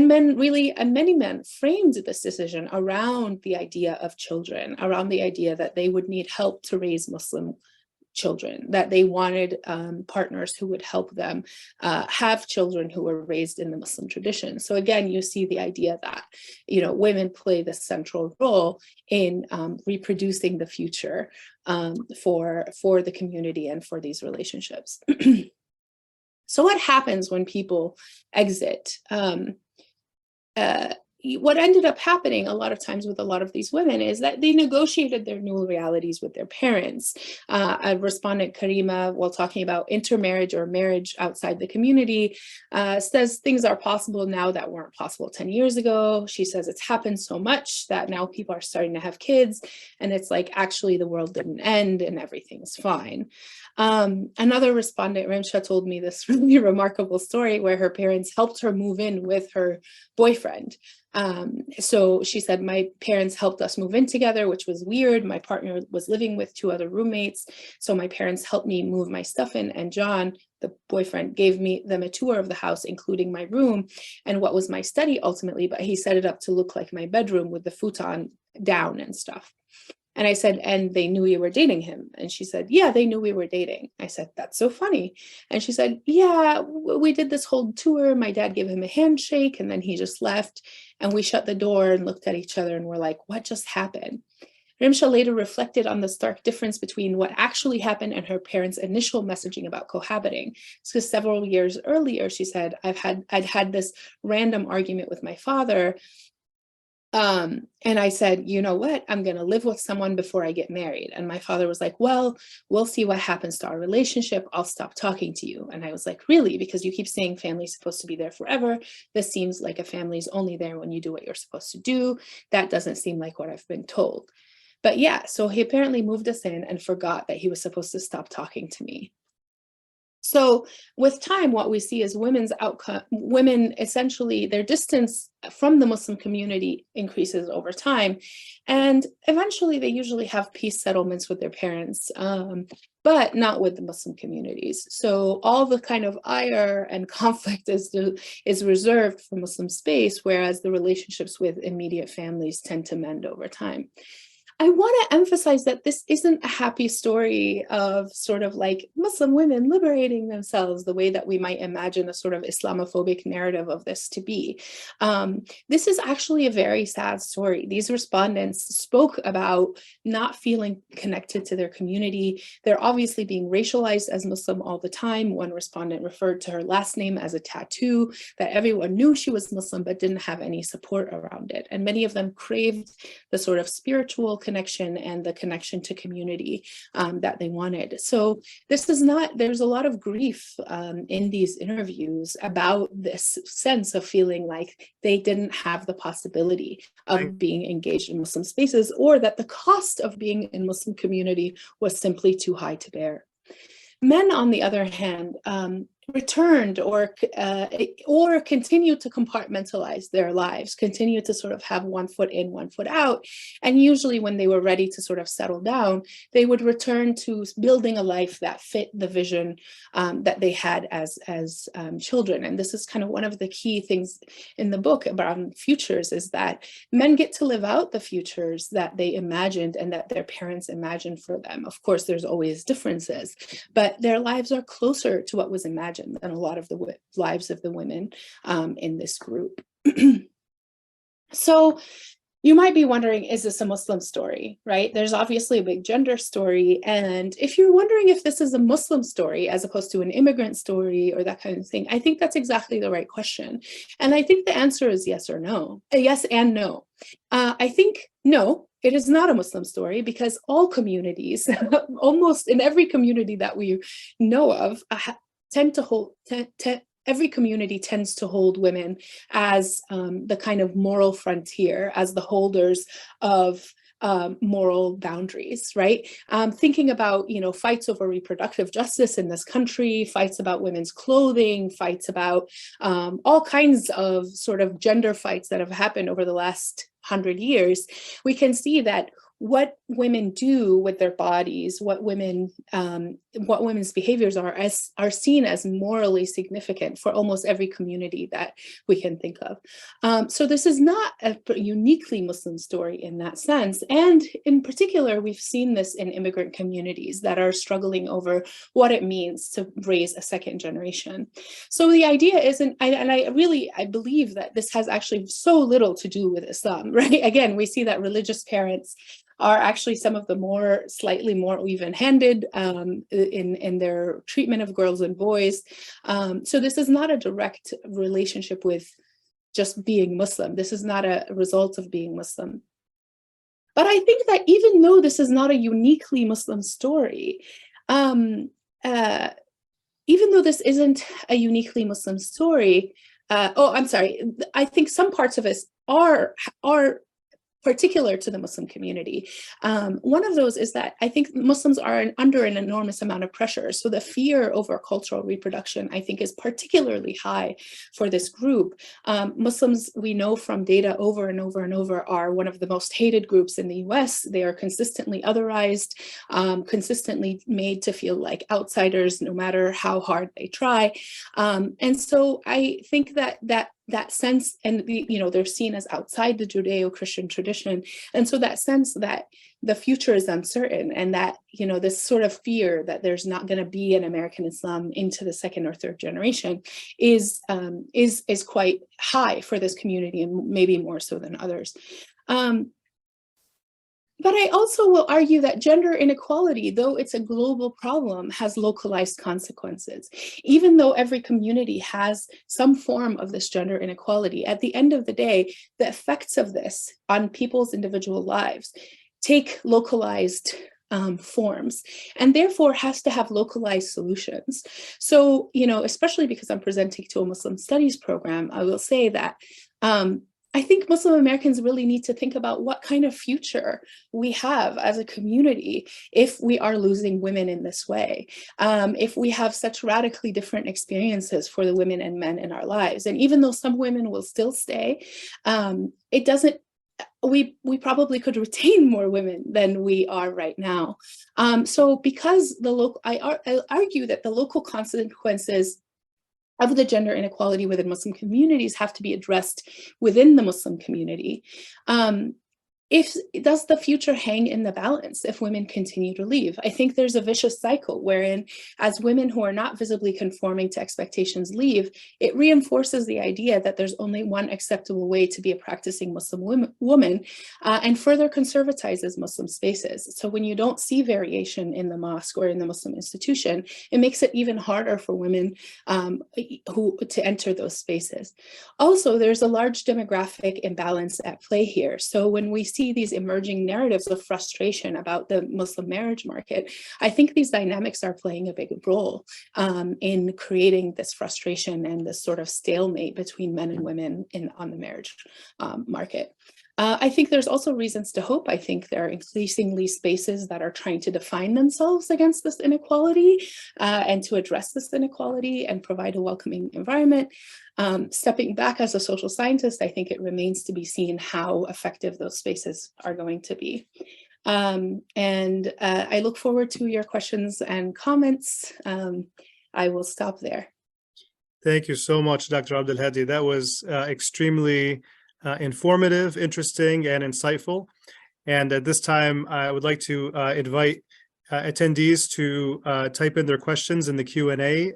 many men framed this decision around the idea of children, around the idea that they would need help to raise Muslim children, that they wanted partners who would help them have children who were raised in the Muslim tradition. So again, you see the idea that, you know, women play this central role in reproducing the future for the community and for these relationships. So what happens when people exit? What ended up happening a lot of times with a lot of these women is that they negotiated their new realities with their parents. A respondent, Karima, while talking about intermarriage or marriage outside the community, says things are possible now that weren't possible 10 years ago. She says it's happened so much that now people are starting to have kids, and it's like, actually the world didn't end and everything's fine. Another respondent, Rimsha, told me this really remarkable story where her parents helped her move in with her boyfriend. So she said, my parents helped us move in together, which was weird. My partner was living with 2 other roommates. So my parents helped me move my stuff in, and John, the boyfriend, gave them a tour of the house, including my room and what was my study ultimately, but he set it up to look like my bedroom with the futon down and stuff. And I said, and they knew you were dating him? And she said, yeah, they knew we were dating. I said, that's so funny. And she said, yeah, we did this whole tour. My dad gave him a handshake and then he just left. And we shut the door and looked at each other and were like, what just happened? Rimsha later reflected on the stark difference between what actually happened and her parents' initial messaging about cohabiting. Because several years earlier, she said, I'd had this random argument with my father. And I said, you know what, I'm going to live with someone before I get married. And my father was like, well, we'll see what happens to our relationship. I'll stop talking to you. And I was like, really? Because you keep saying family's supposed to be there forever. This seems like a family's only there when you do what you're supposed to do. That doesn't seem like what I've been told. But yeah, so he apparently moved us in and forgot that he was supposed to stop talking to me. So with time, what we see is women essentially, their distance from the Muslim community increases over time. And eventually they usually have peace settlements with their parents, but not with the Muslim communities. So all the kind of ire and conflict is reserved for Muslim space, whereas the relationships with immediate families tend to mend over time. I want to emphasize that this isn't a happy story of sort of like Muslim women liberating themselves the way that we might imagine a sort of Islamophobic narrative of this to be. This is actually a very sad story. These respondents spoke about not feeling connected to their community. They're obviously being racialized as Muslim all the time. One respondent referred to her last name as a tattoo, that everyone knew she was Muslim but didn't have any support around it. And many of them craved the sort of spiritual connection and the connection to community that they wanted. So this is not, there's a lot of grief in these interviews about this sense of feeling like they didn't have the possibility of being engaged in Muslim spaces, or that the cost of being in Muslim community was simply too high to bear. Men, on the other hand, returned or continued to compartmentalize their lives, continued to sort of have one foot in, one foot out. And usually when they were ready to sort of settle down, they would return to building a life that fit the vision that they had as children. And this is kind of one of the key things in the book about futures, is that men get to live out the futures that they imagined and that their parents imagined for them. Of course, there's always differences, but their lives are closer to what was imagined than a lot of the lives of the women in this group. So you might be wondering, is this a Muslim story, right? There's obviously a big gender story. And if you're wondering if this is a Muslim story as opposed to an immigrant story or that kind of thing, I think that's exactly the right question. And I think the answer is yes or no, yes and no. I think no, it is not a Muslim story, because all communities, almost in every community that we know of, every community tends to hold women as the kind of moral frontier, as the holders of moral boundaries, right? Thinking about, you know, fights over reproductive justice in this country, fights about women's clothing, fights about all kinds of sort of gender fights that have happened over the last 100 years, we can see that what women do with their bodies, what women's behaviors are seen as morally significant for almost every community that we can think of. So this is not a uniquely Muslim story in that sense. And in particular, we've seen this in immigrant communities that are struggling over what it means to raise a second generation. So the idea isn't, I believe that this has actually so little to do with Islam, right? Again, we see that religious parents are actually some of the slightly more even-handed in their treatment of girls and boys. So this is not a direct relationship with just being Muslim. This is not a result of being Muslim. But I think that even though this is not a uniquely Muslim story, even though this isn't a uniquely Muslim story, I think some parts of it are particular to the Muslim community. One of those is that I think Muslims are under an enormous amount of pressure. So the fear over cultural reproduction, I think, is particularly high for this group. Muslims, we know from data over and over and over, are one of the most hated groups in the US. They are consistently otherized, consistently made to feel like outsiders, no matter how hard they try. And so I think that sense, and they're seen as outside the Judeo-Christian tradition, and so that sense that the future is uncertain, and that this sort of fear that there's not going to be an American Islam into the second or third generation is quite high for this community, and maybe more so than others. But I also will argue that gender inequality, though it's a global problem, has localized consequences. Even though every community has some form of this gender inequality, at the end of the day, the effects of this on people's individual lives take localized forms, and therefore has to have localized solutions. So, especially because I'm presenting to a Muslim studies program, I will say that I think Muslim Americans really need to think about what kind of future we have as a community if we are losing women in this way, if we have such radically different experiences for the women and men in our lives. And even though some women will still stay, we probably could retain more women than we are right now. So because I argue that the local consequences of the gender inequality within Muslim communities have to be addressed within the Muslim community. Does the future hang in the balance if women continue to leave? I think there's a vicious cycle wherein, as women who are not visibly conforming to expectations leave, it reinforces the idea that there's only one acceptable way to be a practicing Muslim woman, and further conservatizes Muslim spaces. So when you don't see variation in the mosque or in the Muslim institution, it makes it even harder for women to enter those spaces. Also, there's a large demographic imbalance at play here. So when we see these emerging narratives of frustration about the Muslim marriage market, I think these dynamics are playing a big role in creating this frustration and this sort of stalemate between men and women on the marriage market. I think there's also reasons to hope. I think there are increasingly spaces that are trying to define themselves against this inequality and to address this inequality and provide a welcoming environment. Stepping back as a social scientist, I think it remains to be seen how effective those spaces are going to be. And I look forward to your questions and comments. I will stop there. Thank you so much, Dr. Abdelhadi. That was extremely informative, interesting, and insightful. And at this time, I would like to invite attendees to type in their questions in the Q&A.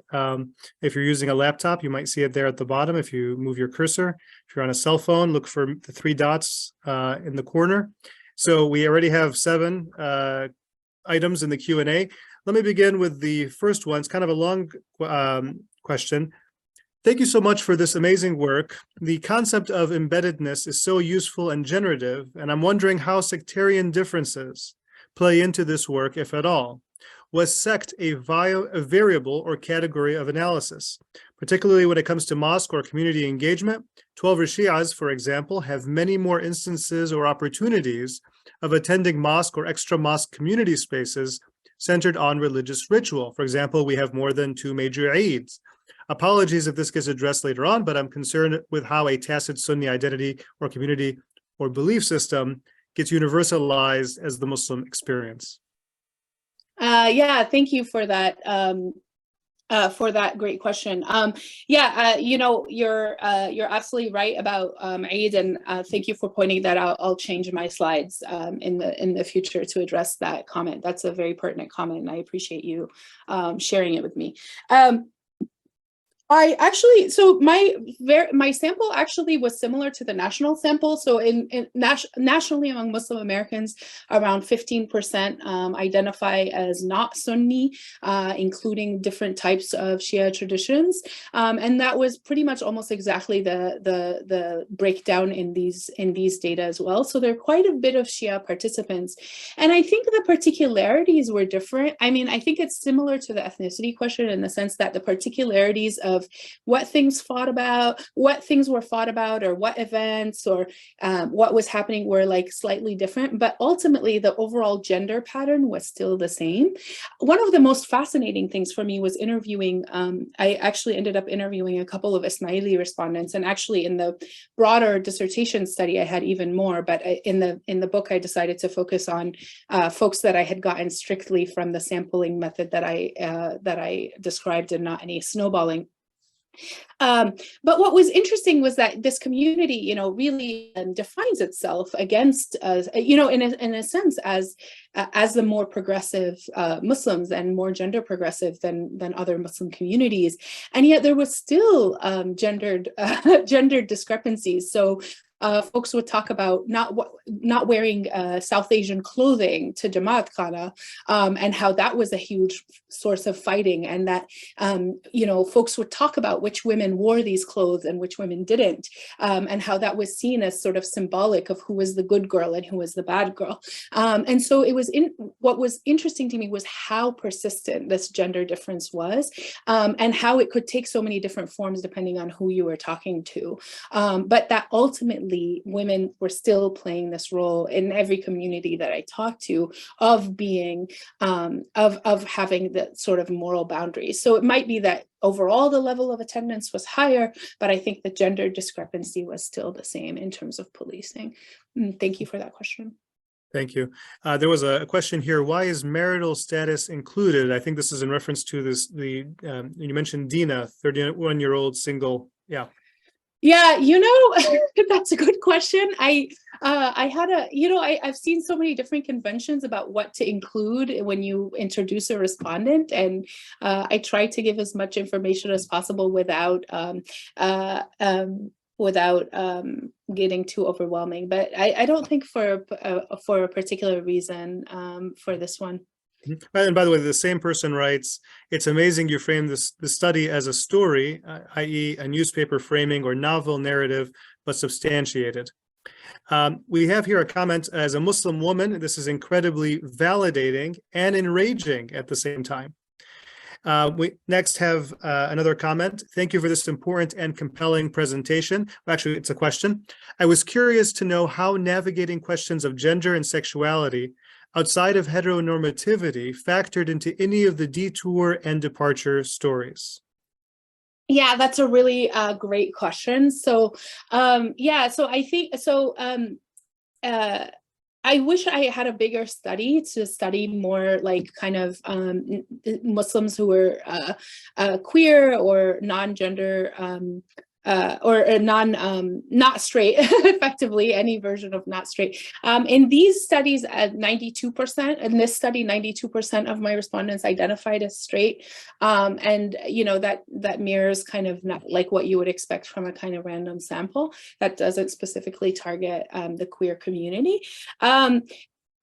If you're using a laptop, you might see it there at the bottom. If you move your cursor, if you're on a cell phone, look for the 3 dots in the corner. So we already have 7 items in the Q&A. Let me begin with the first one. It's kind of a long question. Thank you so much for this amazing work. The concept of embeddedness is so useful and generative, and I'm wondering how sectarian differences play into this work, if at all. Was sect a variable or category of analysis, particularly when it comes to mosque or community engagement? 12 Shias, for example, have many more instances or opportunities of attending mosque or extra mosque community spaces centered on religious ritual. For example, we have more than 2 major Eids. Apologies if this gets addressed later on, but I'm concerned with how a tacit Sunni identity or community or belief system gets universalized as the Muslim experience. Yeah, thank you for that. For that great question. You know, you're absolutely right about Eid, and thank you for pointing that out. I'll change my slides in the future to address that comment. That's a very pertinent comment, and I appreciate you sharing it with me. I actually, so my sample actually was similar to the national sample. So nationally among Muslim Americans, around 15% identify as not Sunni, including different types of Shia traditions, and that was pretty much almost exactly the breakdown in these data as well. So there are quite a bit of Shia participants, and I think the particularities were different. I mean, I think it's similar to the ethnicity question in the sense that the particularities of what things were fought about, or what events, or what was happening were like slightly different, but ultimately the overall gender pattern was still the same. One of the most fascinating things for me was interviewing, I actually ended up interviewing a couple of Ismaili respondents, and actually in the broader dissertation study I had even more, but in the book I decided to focus on folks that I had gotten strictly from the sampling method that I described, and not any snowballing. But what was interesting was that this community, you know, really defines itself against, you know, in a sense, as the more progressive Muslims and more gender progressive than other Muslim communities, and yet there was still gendered discrepancies. So folks would talk about not wearing South Asian clothing to Jamaat Khana, and how that was a huge source of fighting, and that you know, folks would talk about which women wore these clothes and which women didn't, and how that was seen as sort of symbolic of who was the good girl and who was the bad girl. And so it was what was interesting to me was how persistent this gender difference was, and how it could take so many different forms depending on who you were talking to, but that ultimately women were still playing this role in every community that I talked to, of being of having the sort of moral boundaries. So it might be that overall the level of attendance was higher, but I think the gender discrepancy was still the same in terms of policing. Thank you for that question. Thank you. There was a question here. Why is marital status included? I think this is in reference to you mentioned Dina, 31-year-old single. Yeah. Yeah, you know, that's a good question. I had I've seen so many different conventions about what to include when you introduce a respondent, and I try to give as much information as possible without getting too overwhelming. But I don't think for a particular reason for this one. And by the way, the same person writes, it's amazing you frame the study as a story, i.e. a newspaper framing or novel narrative, but substantiated. We have here a comment, as a Muslim woman, this is incredibly validating and enraging at the same time. We next have another comment. Thank you for this important and compelling presentation. Actually, it's a question. I was curious to know how navigating questions of gender and sexuality outside of heteronormativity factored into any of the detour and departure stories. Yeah, that's a really great question. So so I think, I wish I had a bigger study to study more like kind of Muslims who were queer or non-gender or not straight, effectively any version of not straight. In these studies, 92%, in this study, 92% of my respondents identified as straight, and you know that mirrors kind of not like what you would expect from a kind of random sample that doesn't specifically target the queer community.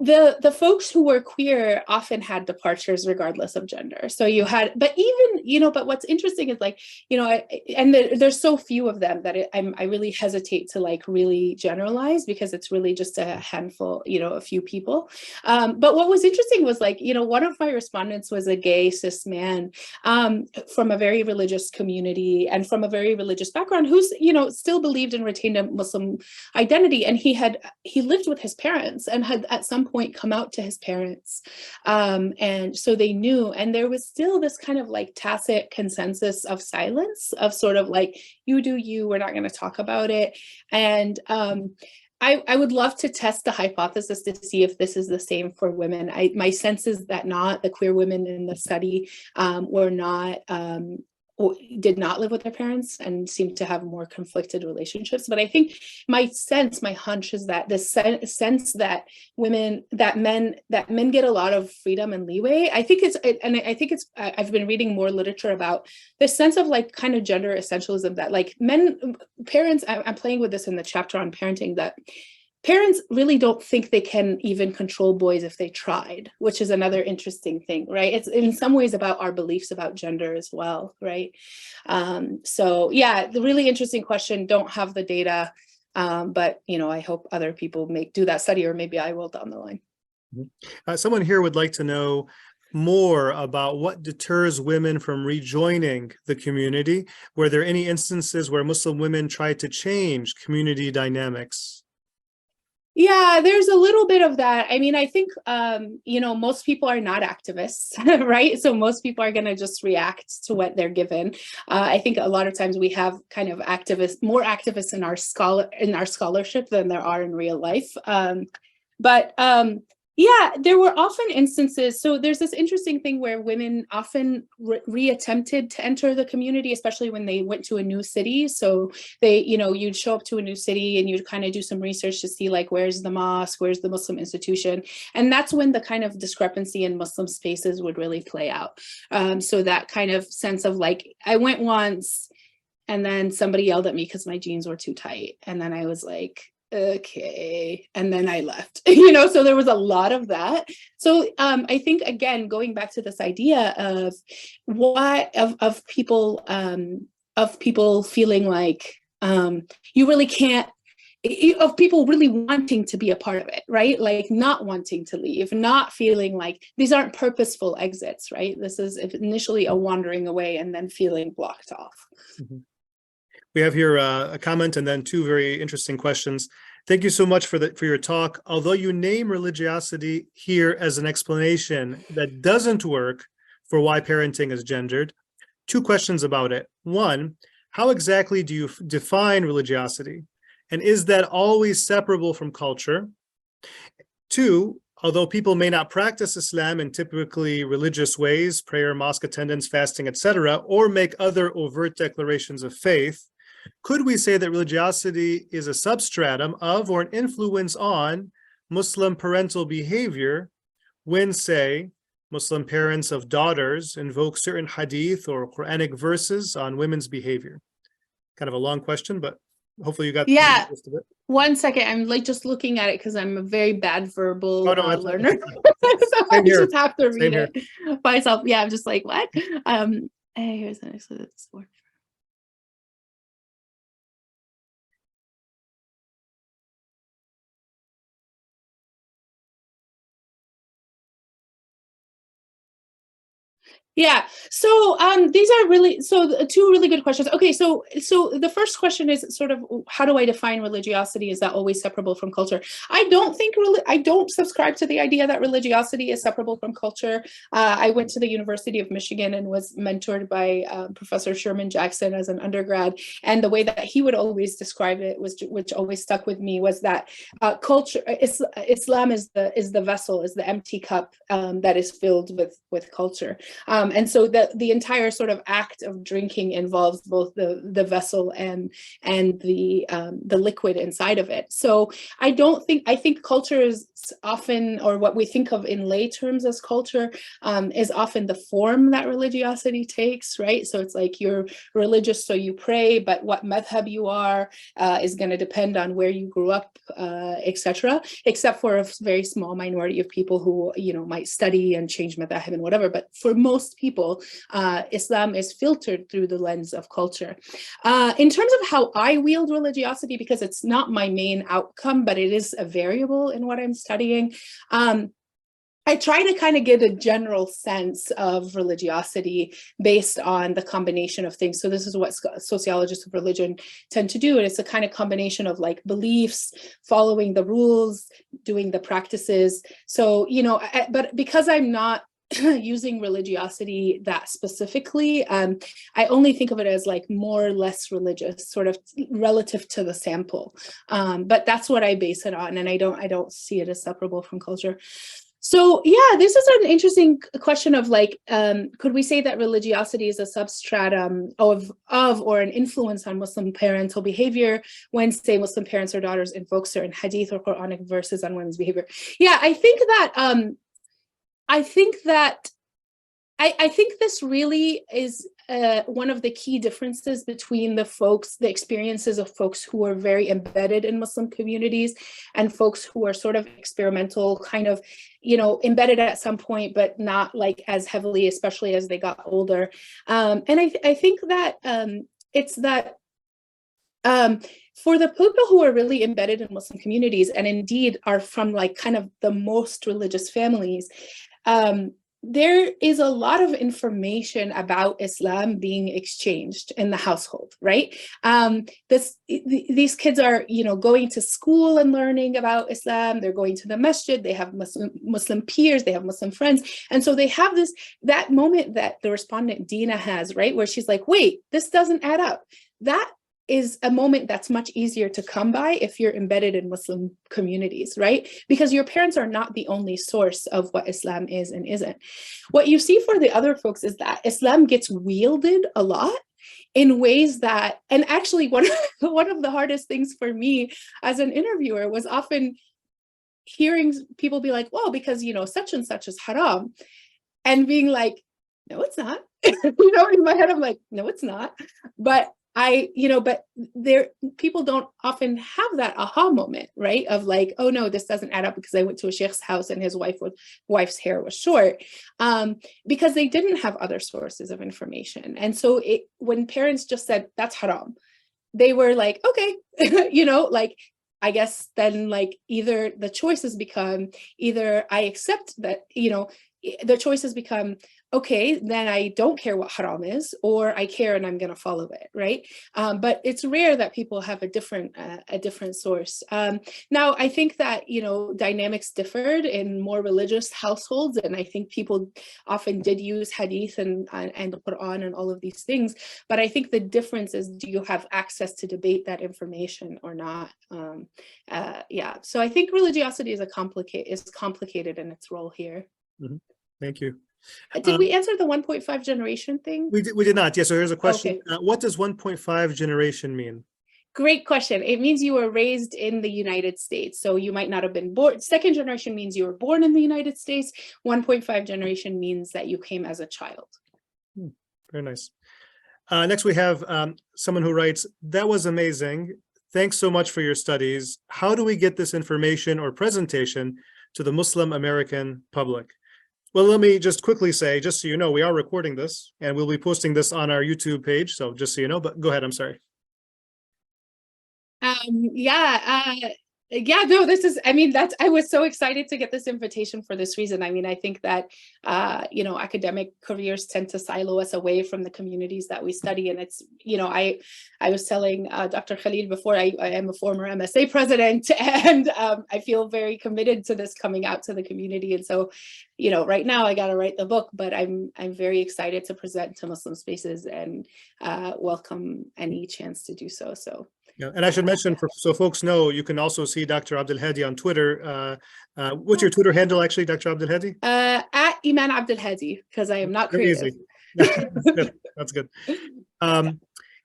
the folks who were queer often had departures regardless of gender. So you had, but even, but what's interesting is like, there's so few of them that I really hesitate to like really generalize, because it's really just a handful, a few people. But what was interesting was like, one of my respondents was a gay cis man from a very religious community and from a very religious background, who's, still believed and retained a Muslim identity. And he lived with his parents and had at some point come out to his parents, and so they knew, and there was still this kind of like tacit consensus of silence, of sort of like, you do you, we're not going to talk about it. And I would love to test the hypothesis to see if this is the same for women. My sense is that not. The queer women in the study were not did not live with their parents and seemed to have more conflicted relationships. But I think my hunch is that this sense that men get a lot of freedom and leeway. I think I've been reading more literature about this sense of like kind of gender essentialism, that like parents, I'm playing with this in the chapter on parenting, that parents really don't think they can even control boys if they tried, which is another interesting thing, right? It's in some ways about our beliefs about gender as well, right? So yeah, the really interesting question, don't have the data, but I hope other people do that study, or maybe I will down the line. Someone here would like to know more about what deters women from rejoining the community. Were there any instances where Muslim women tried to change community dynamics? Yeah, there's a little bit of that. I mean, I think, most people are not activists, right? So most people are going to just react to what they're given. I think a lot of times we have kind of more activists in our scholarship than there are in real life. Yeah, there were often instances. So there's this interesting thing where women often reattempted to enter the community, especially when they went to a new city. So they, you'd show up to a new city and you'd kind of do some research to see like, where's the mosque, where's the Muslim institution? And that's when the kind of discrepancy in Muslim spaces would really play out. So that kind of sense of like, I went once and then somebody yelled at me because my jeans were too tight. And then I was like, okay, and then I left, so there was a lot of that. So I think, again, going back to this idea of of people feeling like you really can't, of people really wanting to be a part of it, right? Like not wanting to leave, not feeling like these aren't purposeful exits, right? This is initially a wandering away and then feeling blocked off. Mm-hmm. We have here a comment and then two very interesting questions. Thank you so much for your talk. Although you name religiosity here as an explanation that doesn't work for why parenting is gendered, two questions about it. One, how exactly do you define religiosity? And is that always separable from culture? Two, although people may not practice Islam in typically religious ways, prayer, mosque attendance, fasting, etc., or make other overt declarations of faith, could we say that religiosity is a substratum of or an influence on Muslim parental behavior when, say, Muslim parents of daughters invoke certain hadith or Quranic verses on women's behavior? Kind of a long question, but hopefully you got the gist of it. 1 second, I'm like just looking at it because I'm a very bad verbal learner. So I just have to read it by myself. Yeah, I'm just like, what? Here's the next word. Yeah, so these are two really good questions. Okay, so the first question is sort of, how do I define religiosity? Is that always separable from culture? I don't subscribe to the idea that religiosity is separable from culture. I went to the University of Michigan and was mentored by Professor Sherman Jackson as an undergrad, and the way that he would always describe it which always stuck with me, was that culture, Islam is the vessel, is the empty cup that is filled with culture. And so the entire sort of act of drinking involves both the vessel and the liquid inside of it. So I think culture is often, or what we think of in lay terms as culture, is often the form that religiosity takes, right? So it's like you're religious, so you pray, but what madhab you are is going to depend on where you grew up, etc. Except for a very small minority of people who, might study and change madhab and whatever. But for most people, Islam is filtered through the lens of culture. In terms of how I wield religiosity, because it's not my main outcome, but it is a variable in what I'm studying, I try to kind of get a general sense of religiosity based on the combination of things. So this is what sociologists of religion tend to do. And it's a kind of combination of like beliefs, following the rules, doing the practices. So, but because I'm not using religiosity that specifically, I only think of it as like more or less religious, sort of relative to the sample. But that's what I base it on. And I don't see it as separable from culture. So yeah, this is an interesting question of like, could we say that religiosity is a substratum of or an influence on Muslim parental behavior when, say, Muslim parents or daughters invoke certain hadith or Quranic verses on women's behavior? Yeah, I think this really is one of the key differences between the experiences of folks who are very embedded in Muslim communities and folks who are sort of experimental, kind of, embedded at some point, but not like as heavily, especially as they got older. And I think that it's that for the people who are really embedded in Muslim communities and indeed are from like kind of the most religious families, there is a lot of information about Islam being exchanged in the household, right? These kids are, going to school and learning about Islam. They're going to the masjid. They have Muslim peers. They have Muslim friends. And so they have that moment that the respondent Dina has, right? Where she's like, wait, this doesn't add up. That is a moment that's much easier to come by if you're embedded in Muslim communities, right? Because your parents are not the only source of what Islam is and isn't. What you see for the other folks is that Islam gets wielded a lot in ways that, and actually one of the hardest things for me as an interviewer was often hearing people be like, well, because, such and such is haram, and being like, no, it's not. In my head, I'm like, no, it's not. But people don't often have that aha moment, right? Of like, oh no, this doesn't add up because I went to a sheikh's house and his wife's hair was short, because they didn't have other sources of information. And so when parents just said that's haram, they were like, okay, like, I guess then like either the choices become either I accept that, the choices become, okay, then I don't care what haram is, or I care and I'm going to follow it, right? But it's rare that people have a different source. Now, I think that, dynamics differed in more religious households, and I think people often did use hadith and the Quran and all of these things. But I think the difference is, do you have access to debate that information or not? Yeah, so I think religiosity is complicated in its role here. Mm-hmm. Thank you. Did we answer the 1.5 generation thing? We did not. Yeah, so here's a question. Okay. What does 1.5 generation mean? Great question. It means you were raised in the United States. So you might not have been born. Second generation means you were born in the United States. 1.5 generation means that you came as a child. Very nice. Next, we have someone who writes, that was amazing. Thanks so much for your studies. How do we get this information or presentation to the Muslim American public? Well, let me just quickly say, just so you know, we are recording this and we'll be posting this on our YouTube page. So just so you know, but go ahead, I'm sorry. No, this is, I was so excited to get this invitation for this reason. I think that, academic careers tend to silo us away from the communities that we study. And it's, I was telling Dr. Khalil before, I am a former MSA president, and I feel very committed to this coming out to the community. And so, right now I got to write the book, but I'm very excited to present to Muslim spaces and welcome any chance to do so. So. Yeah, and I should mention, so folks know, you can also see Dr. Abdelhadi on Twitter. What's your Twitter handle, actually, Dr. Abdelhadi? At Eman Abdelhadi, because I am not Very creative. easy. That's good. That's good.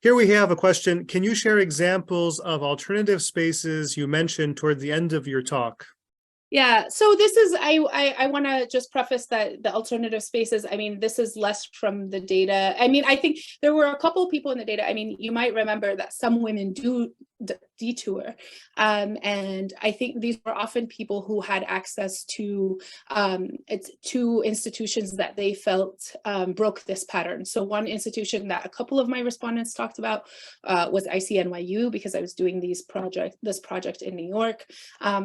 Here we have a question. Can you share examples of alternative spaces you mentioned toward the end of your talk? Yeah, so this is, I want to just preface that the alternative spaces, I mean, this is less from the data. I mean, I think there were a couple of people in the data. I mean, you might remember that some women do detour. And I think these were often people who had access to institutions that they felt broke this pattern. So one institution that a couple of my respondents talked about was ICNYU, because I was doing this project in New York.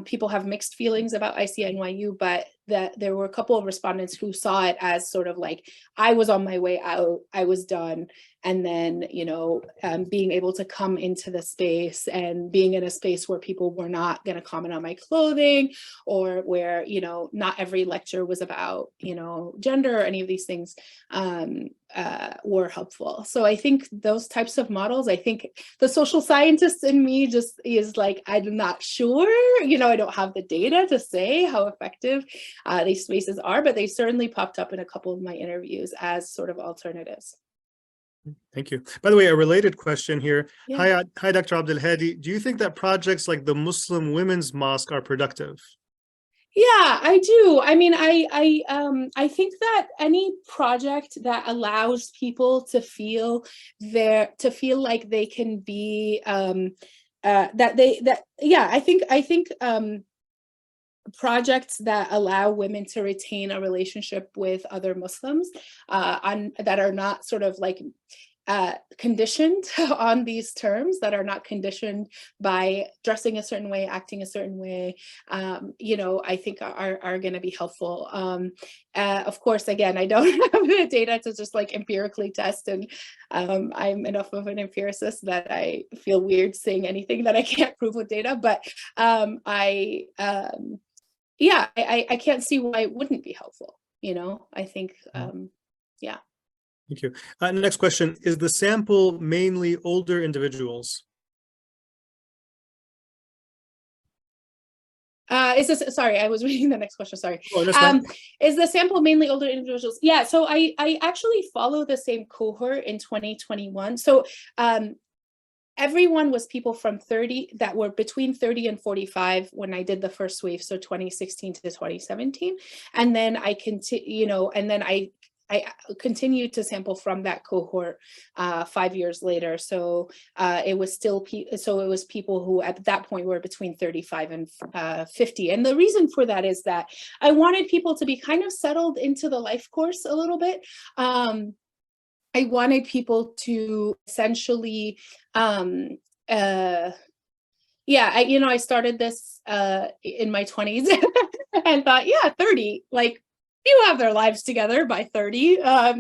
People have mixed feelings about ICNYU, but that there were a couple of respondents who saw it as sort of like, I was on my way out, I was done. And then, you know, being able to come into the space and being in a space where people were not going to comment on my clothing, or where, you know, not every lecture was about, you know, gender or any of these things were helpful. So I think those types of models, I think the social scientist in me just is like, I'm not sure, you know, I don't have the data to say how effective these spaces are, but they certainly popped up in a couple of my interviews as sort of alternatives. Thank you. By the way, a related question here. Yeah. Hi, Dr. Abdelhadi. Do you think that projects like the Muslim Women's Mosque are productive? Yeah, I do. I mean, I think that any project that allows people to feel like they can be I think projects that allow women to retain a relationship with other Muslims that are not sort of like conditioned on these terms, that are not conditioned by dressing a certain way, acting a certain way, you know, I think are going to be helpful. Of course, again, I don't have the data to just like empirically test, and I'm enough of an empiricist that I feel weird saying anything that I can't prove with data, but yeah, I can't see why it wouldn't be helpful. You know, I think, yeah. Thank you. Next question. Is the sample mainly older individuals? Sorry, I was reading the next question, sorry. Oh, that's fine. Is the sample mainly older individuals? Yeah, so I actually follow the same cohort in 2021. So everyone was people from 30 that were between 30 and 45 when I did the first wave, so 2016 to 2017. And then I continued to sample from that cohort 5 years later. So it was people who at that point were between 35 and 50. And the reason for that is that I wanted people to be kind of settled into the life course a little bit. I wanted people to essentially, I started this in my 20s and thought, yeah, 30, like, you have their lives together by 30,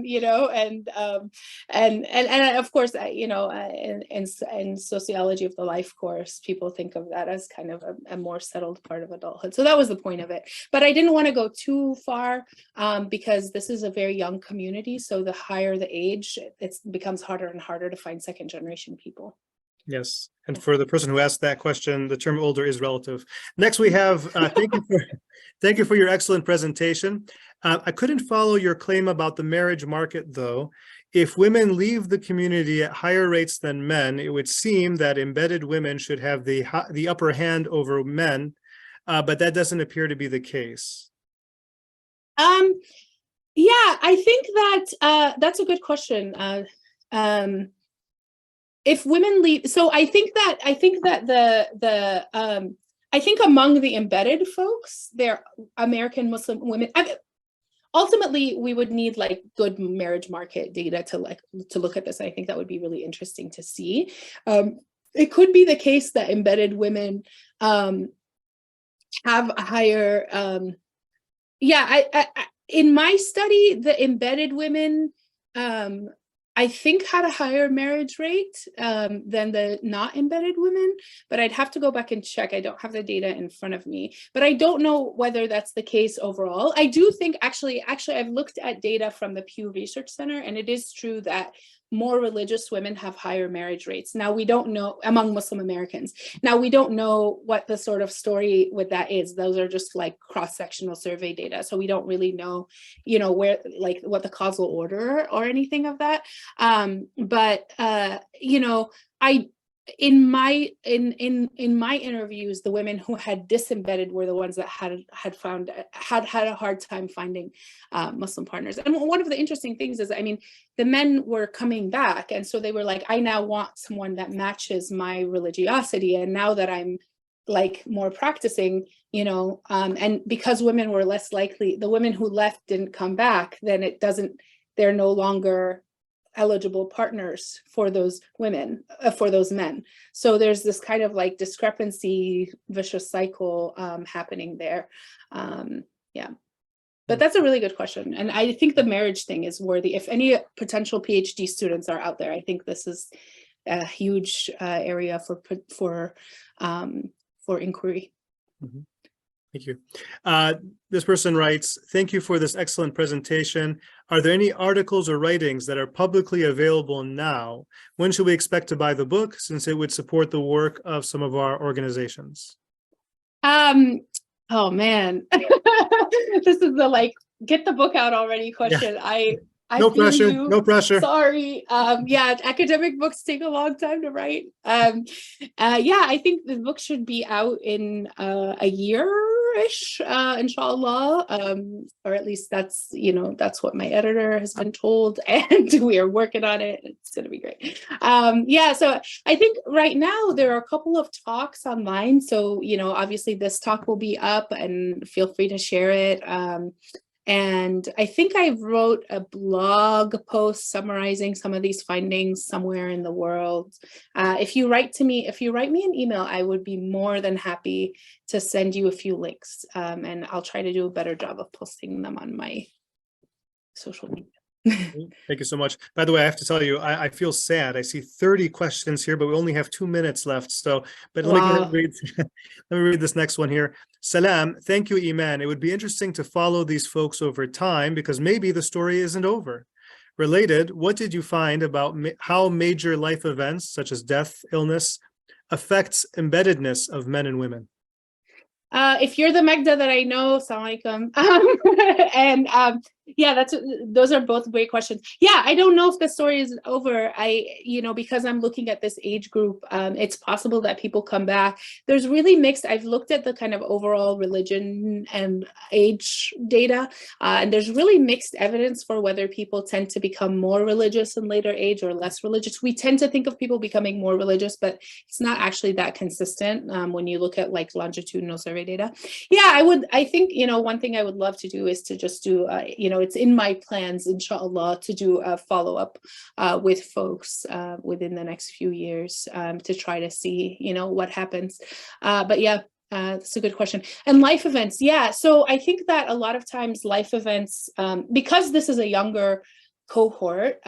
you know, and of course, you know, in sociology of the life course, people think of that as kind of a more settled part of adulthood. So that was the point of it. But I didn't want to go too far because this is a very young community. So the higher the age, it becomes harder and harder to find second generation people. Yes. And for the person who asked that question, the term older is relative. Next, we have, thank you for your excellent presentation. I couldn't follow your claim about the marriage market, though. If women leave the community at higher rates than men, it would seem that embedded women should have the upper hand over men, but that doesn't appear to be the case. Yeah, I think that that's a good question. If women leave, so I think among the embedded folks, they're American Muslim women. Ultimately, we would need like good marriage market data to look at this. I think that would be really interesting to see. It could be the case that embedded women have a higher. In my study, the embedded women, I think, had a higher marriage rate than the not embedded women, but I'd have to go back and check. I don't have the data in front of me, but I don't know whether that's the case overall. I do think actually I've looked at data from the Pew Research Center, and it is true that more religious women have higher marriage rates. Now, we don't know among Muslim Americans. Now, we don't know what the sort of story with that is. Those are just like cross-sectional survey data. So we don't really know, where, like, what the causal order or anything of that. In my interviews, the women who had disembedded were the ones that had a hard time finding Muslim partners. And one of the interesting things is, the men were coming back, and so they were like, I now want someone that matches my religiosity, and now that I'm like more practicing, and because women were less likely, the women who left didn't come back, then they're no longer eligible partners for those women, for those men. So there's this kind of like discrepancy, vicious cycle happening there. But that's a really good question. And I think the marriage thing is worthy. If any potential PhD students are out there, I think this is a huge area for inquiry. Mm-hmm. Thank you. This person writes, thank you for this excellent presentation. Are there any articles or writings that are publicly available now? When should we expect to buy the book, since it would support the work of some of our organizations? Oh man, this is the get the book out already question. Yeah. No pressure. No pressure. Sorry. Academic books take a long time to write. I think the book should be out in a year-ish, inshallah. Or at least that's what my editor has been told, and we are working on it. It's gonna be great. So I think right now there are a couple of talks online. So, obviously this talk will be up, and feel free to share it. And I think I wrote a blog post summarizing some of these findings somewhere in the world. If you write me an email, I would be more than happy to send you a few links. And I'll try to do a better job of posting them on my social media. Thank you so much. By the way, I have to tell you, I feel sad. I see 30 questions here, but we only have 2 minutes left. So, but let me read this next one here. Salam, thank you, Eman. It would be interesting to follow these folks over time, because maybe the story isn't over. Related, what did you find about how major life events, such as death, illness, affects embeddedness of men and women? If you're the Magda that I know, Assalamu alaikum. Those are both great questions. I don't know if the story is over. Because I'm looking at this age group, it's possible that people come back. There's really mixed. I've looked at the kind of overall religion and age data, and there's really mixed evidence for whether people tend to become more religious in later age or less religious. We tend to think of people becoming more religious, but it's not actually that consistent when you look at like longitudinal survey data. I think, one thing I would love to do is to just do, it's in my plans, inshallah, to do a follow-up with folks within the next few years to try to see, what happens. That's a good question. And life events. So I think that a lot of times life events, because this is a younger cohort,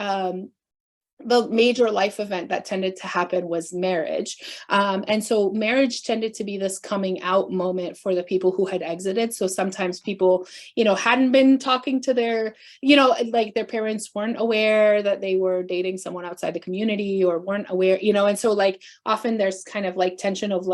the major life event that tended to happen was marriage. And so marriage tended to be this coming out moment for the people who had exited. So sometimes people, hadn't been talking to their, their parents weren't aware that they were dating someone outside the community, or weren't aware, and so often there's kind of tension of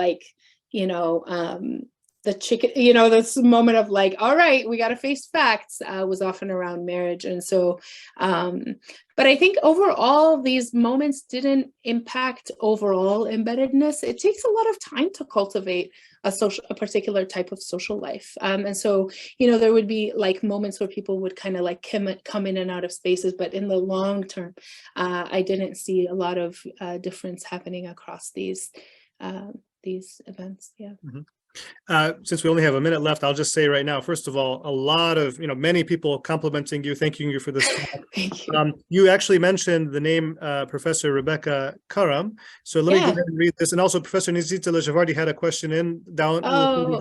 the chicken, this moment of all right, we got to face facts, was often around marriage. And so, but I think overall, these moments didn't impact overall embeddedness. It takes a lot of time to cultivate a particular type of social life. And so, there would be moments where people would kind of come in and out of spaces, but in the long term, I didn't see a lot of difference happening across these events. Mm-hmm. Since we only have a minute left, I'll just say right now, first of all, a lot of, many people complimenting you, thanking you for this. Thank you. You actually mentioned the name Professor Rebecca Karam. So let me go ahead and read this. And also Professor Nizita Lajavardi had a question down.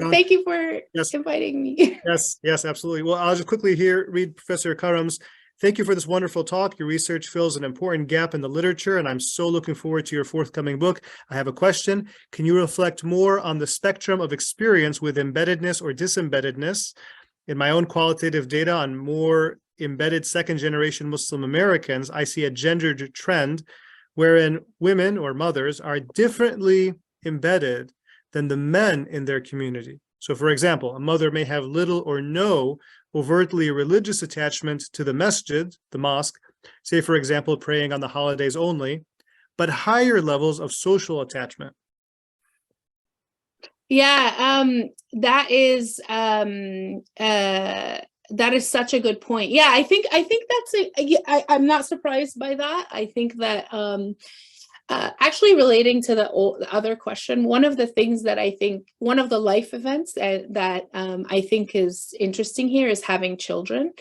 Thank you for inviting me. Yes, absolutely. Well, I'll just quickly read Professor Karam's. Thank you for this wonderful talk. Your research fills an important gap in the literature, and I'm so looking forward to your forthcoming book. I have a question. Can you reflect more on the spectrum of experience with embeddedness or disembeddedness? In my own qualitative data on more embedded second-generation Muslim Americans, I see a gendered trend wherein women or mothers are differently embedded than the men in their community. So, for example, a mother may have little or no overtly religious attachment to the masjid, the mosque, say, for example, praying on the holidays only, but higher levels of social attachment. Yeah, that is such a good point. Yeah, I think that's I'm not surprised by that. I think that actually relating to the other question, one of the things that I think, one of the life events that I think is interesting here is having children.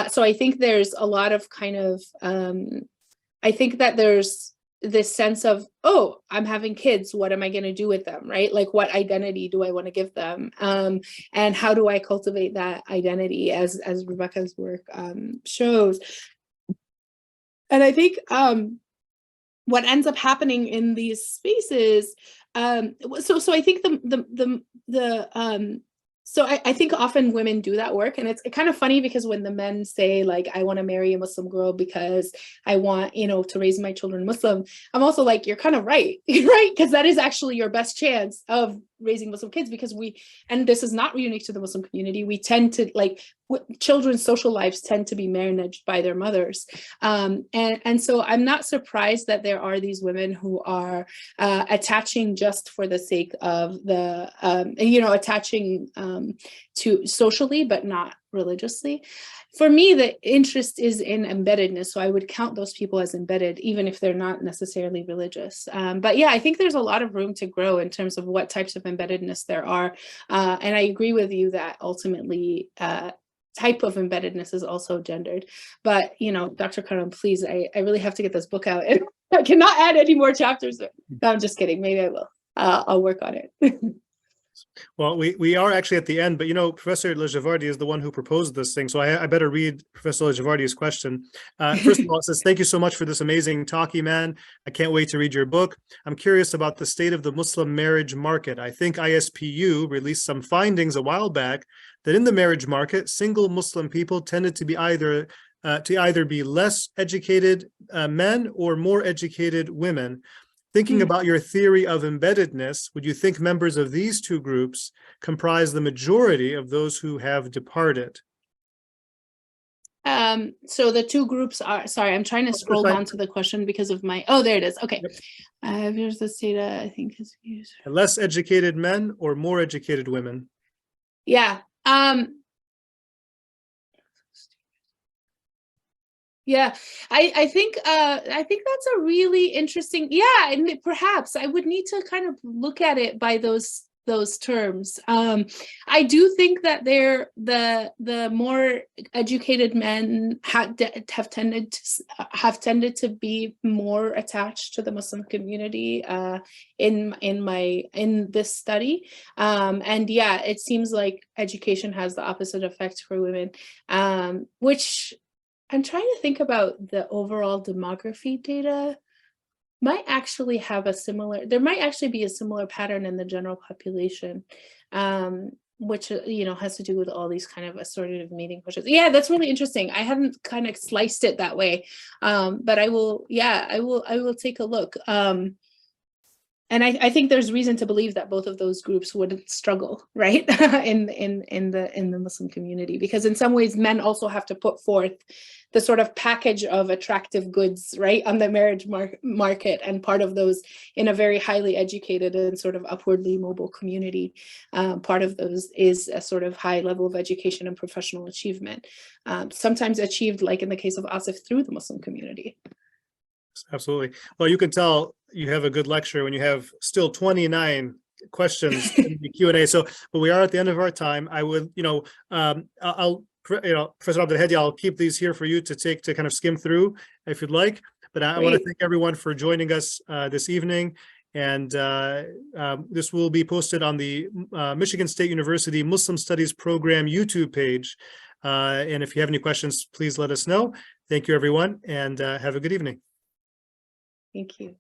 So I think there's a lot of kind of, I think that there's this sense of, oh, I'm having kids, what am I going to do with them, right? Like, what identity do I want to give them? And how do I cultivate that identity, as Rebecca's work shows? And I think what ends up happening in these spaces, so I think so I think often women do that work, and it's kind of funny because when the men say, like, I want to marry a Muslim girl because I want, to raise my children Muslim, I'm also like, you're kind of right, right? Because that is actually your best chance of raising Muslim kids, because and this is not unique to the Muslim community, we tend to, like, children's social lives tend to be managed by their mothers. And so I'm not surprised that there are these women who are attaching just for the sake of the, attaching to socially, but not religiously. For me, the interest is in embeddedness. So I would count those people as embedded, even if they're not necessarily religious. But yeah, I think there's a lot of room to grow in terms of what types of embeddedness there are. And I agree with you that ultimately, type of embeddedness is also gendered. But, Dr. Karam, please, I really have to get this book out. And I cannot add any more chapters. No, I'm just kidding. Maybe I will. I'll work on it. Well, we are actually at the end, but Professor Lajavardi is the one who proposed this thing, so I better read Professor Lajavardi's question. First of all, it says, thank you so much for this amazing talk, Eman. I can't wait to read your book. I'm curious about the state of the Muslim marriage market. I think ISPU released some findings a while back that in the marriage market, single Muslim people tended to be either be less educated men or more educated women. Thinking about your theory of embeddedness, would you think members of these two groups comprise the majority of those who have departed? So the two groups are, sorry, I'm trying to scroll down to the question because of my, there it is. Okay. Yep. Here's this data, I think is used. Less educated men or more educated women? Yeah. Yeah, I think that's a really interesting, and perhaps I would need to kind of look at it by those terms. I do think that the more educated men have tended to be more attached to the Muslim community in this study. And yeah, it seems like education has the opposite effect for women, which I'm trying to think about the overall demography data. Might actually have there might actually be a similar pattern in the general population, which, has to do with all these kind of assortative mating questions. Yeah, that's really interesting. I haven't kind of sliced it that way, but I will take a look. And I think there's reason to believe that both of those groups would struggle, right, in the Muslim community, because in some ways men also have to put forth the sort of package of attractive goods, right, on the marriage market, and part of those in a very highly educated and sort of upwardly mobile community. Part of those is a sort of high level of education and professional achievement, sometimes achieved, like in the case of Asif, through the Muslim community. Absolutely. Well, you can tell you have a good lecture when you have still 29 questions in the Q&A. So, but we are at the end of our time. I would, Professor Abdelhadi, I'll keep these here for you to kind of skim through if you'd like. But I want to thank everyone for joining us this evening. And this will be posted on the Michigan State University Muslim Studies Program YouTube page. And if you have any questions, please let us know. Thank you, everyone, and have a good evening. Thank you.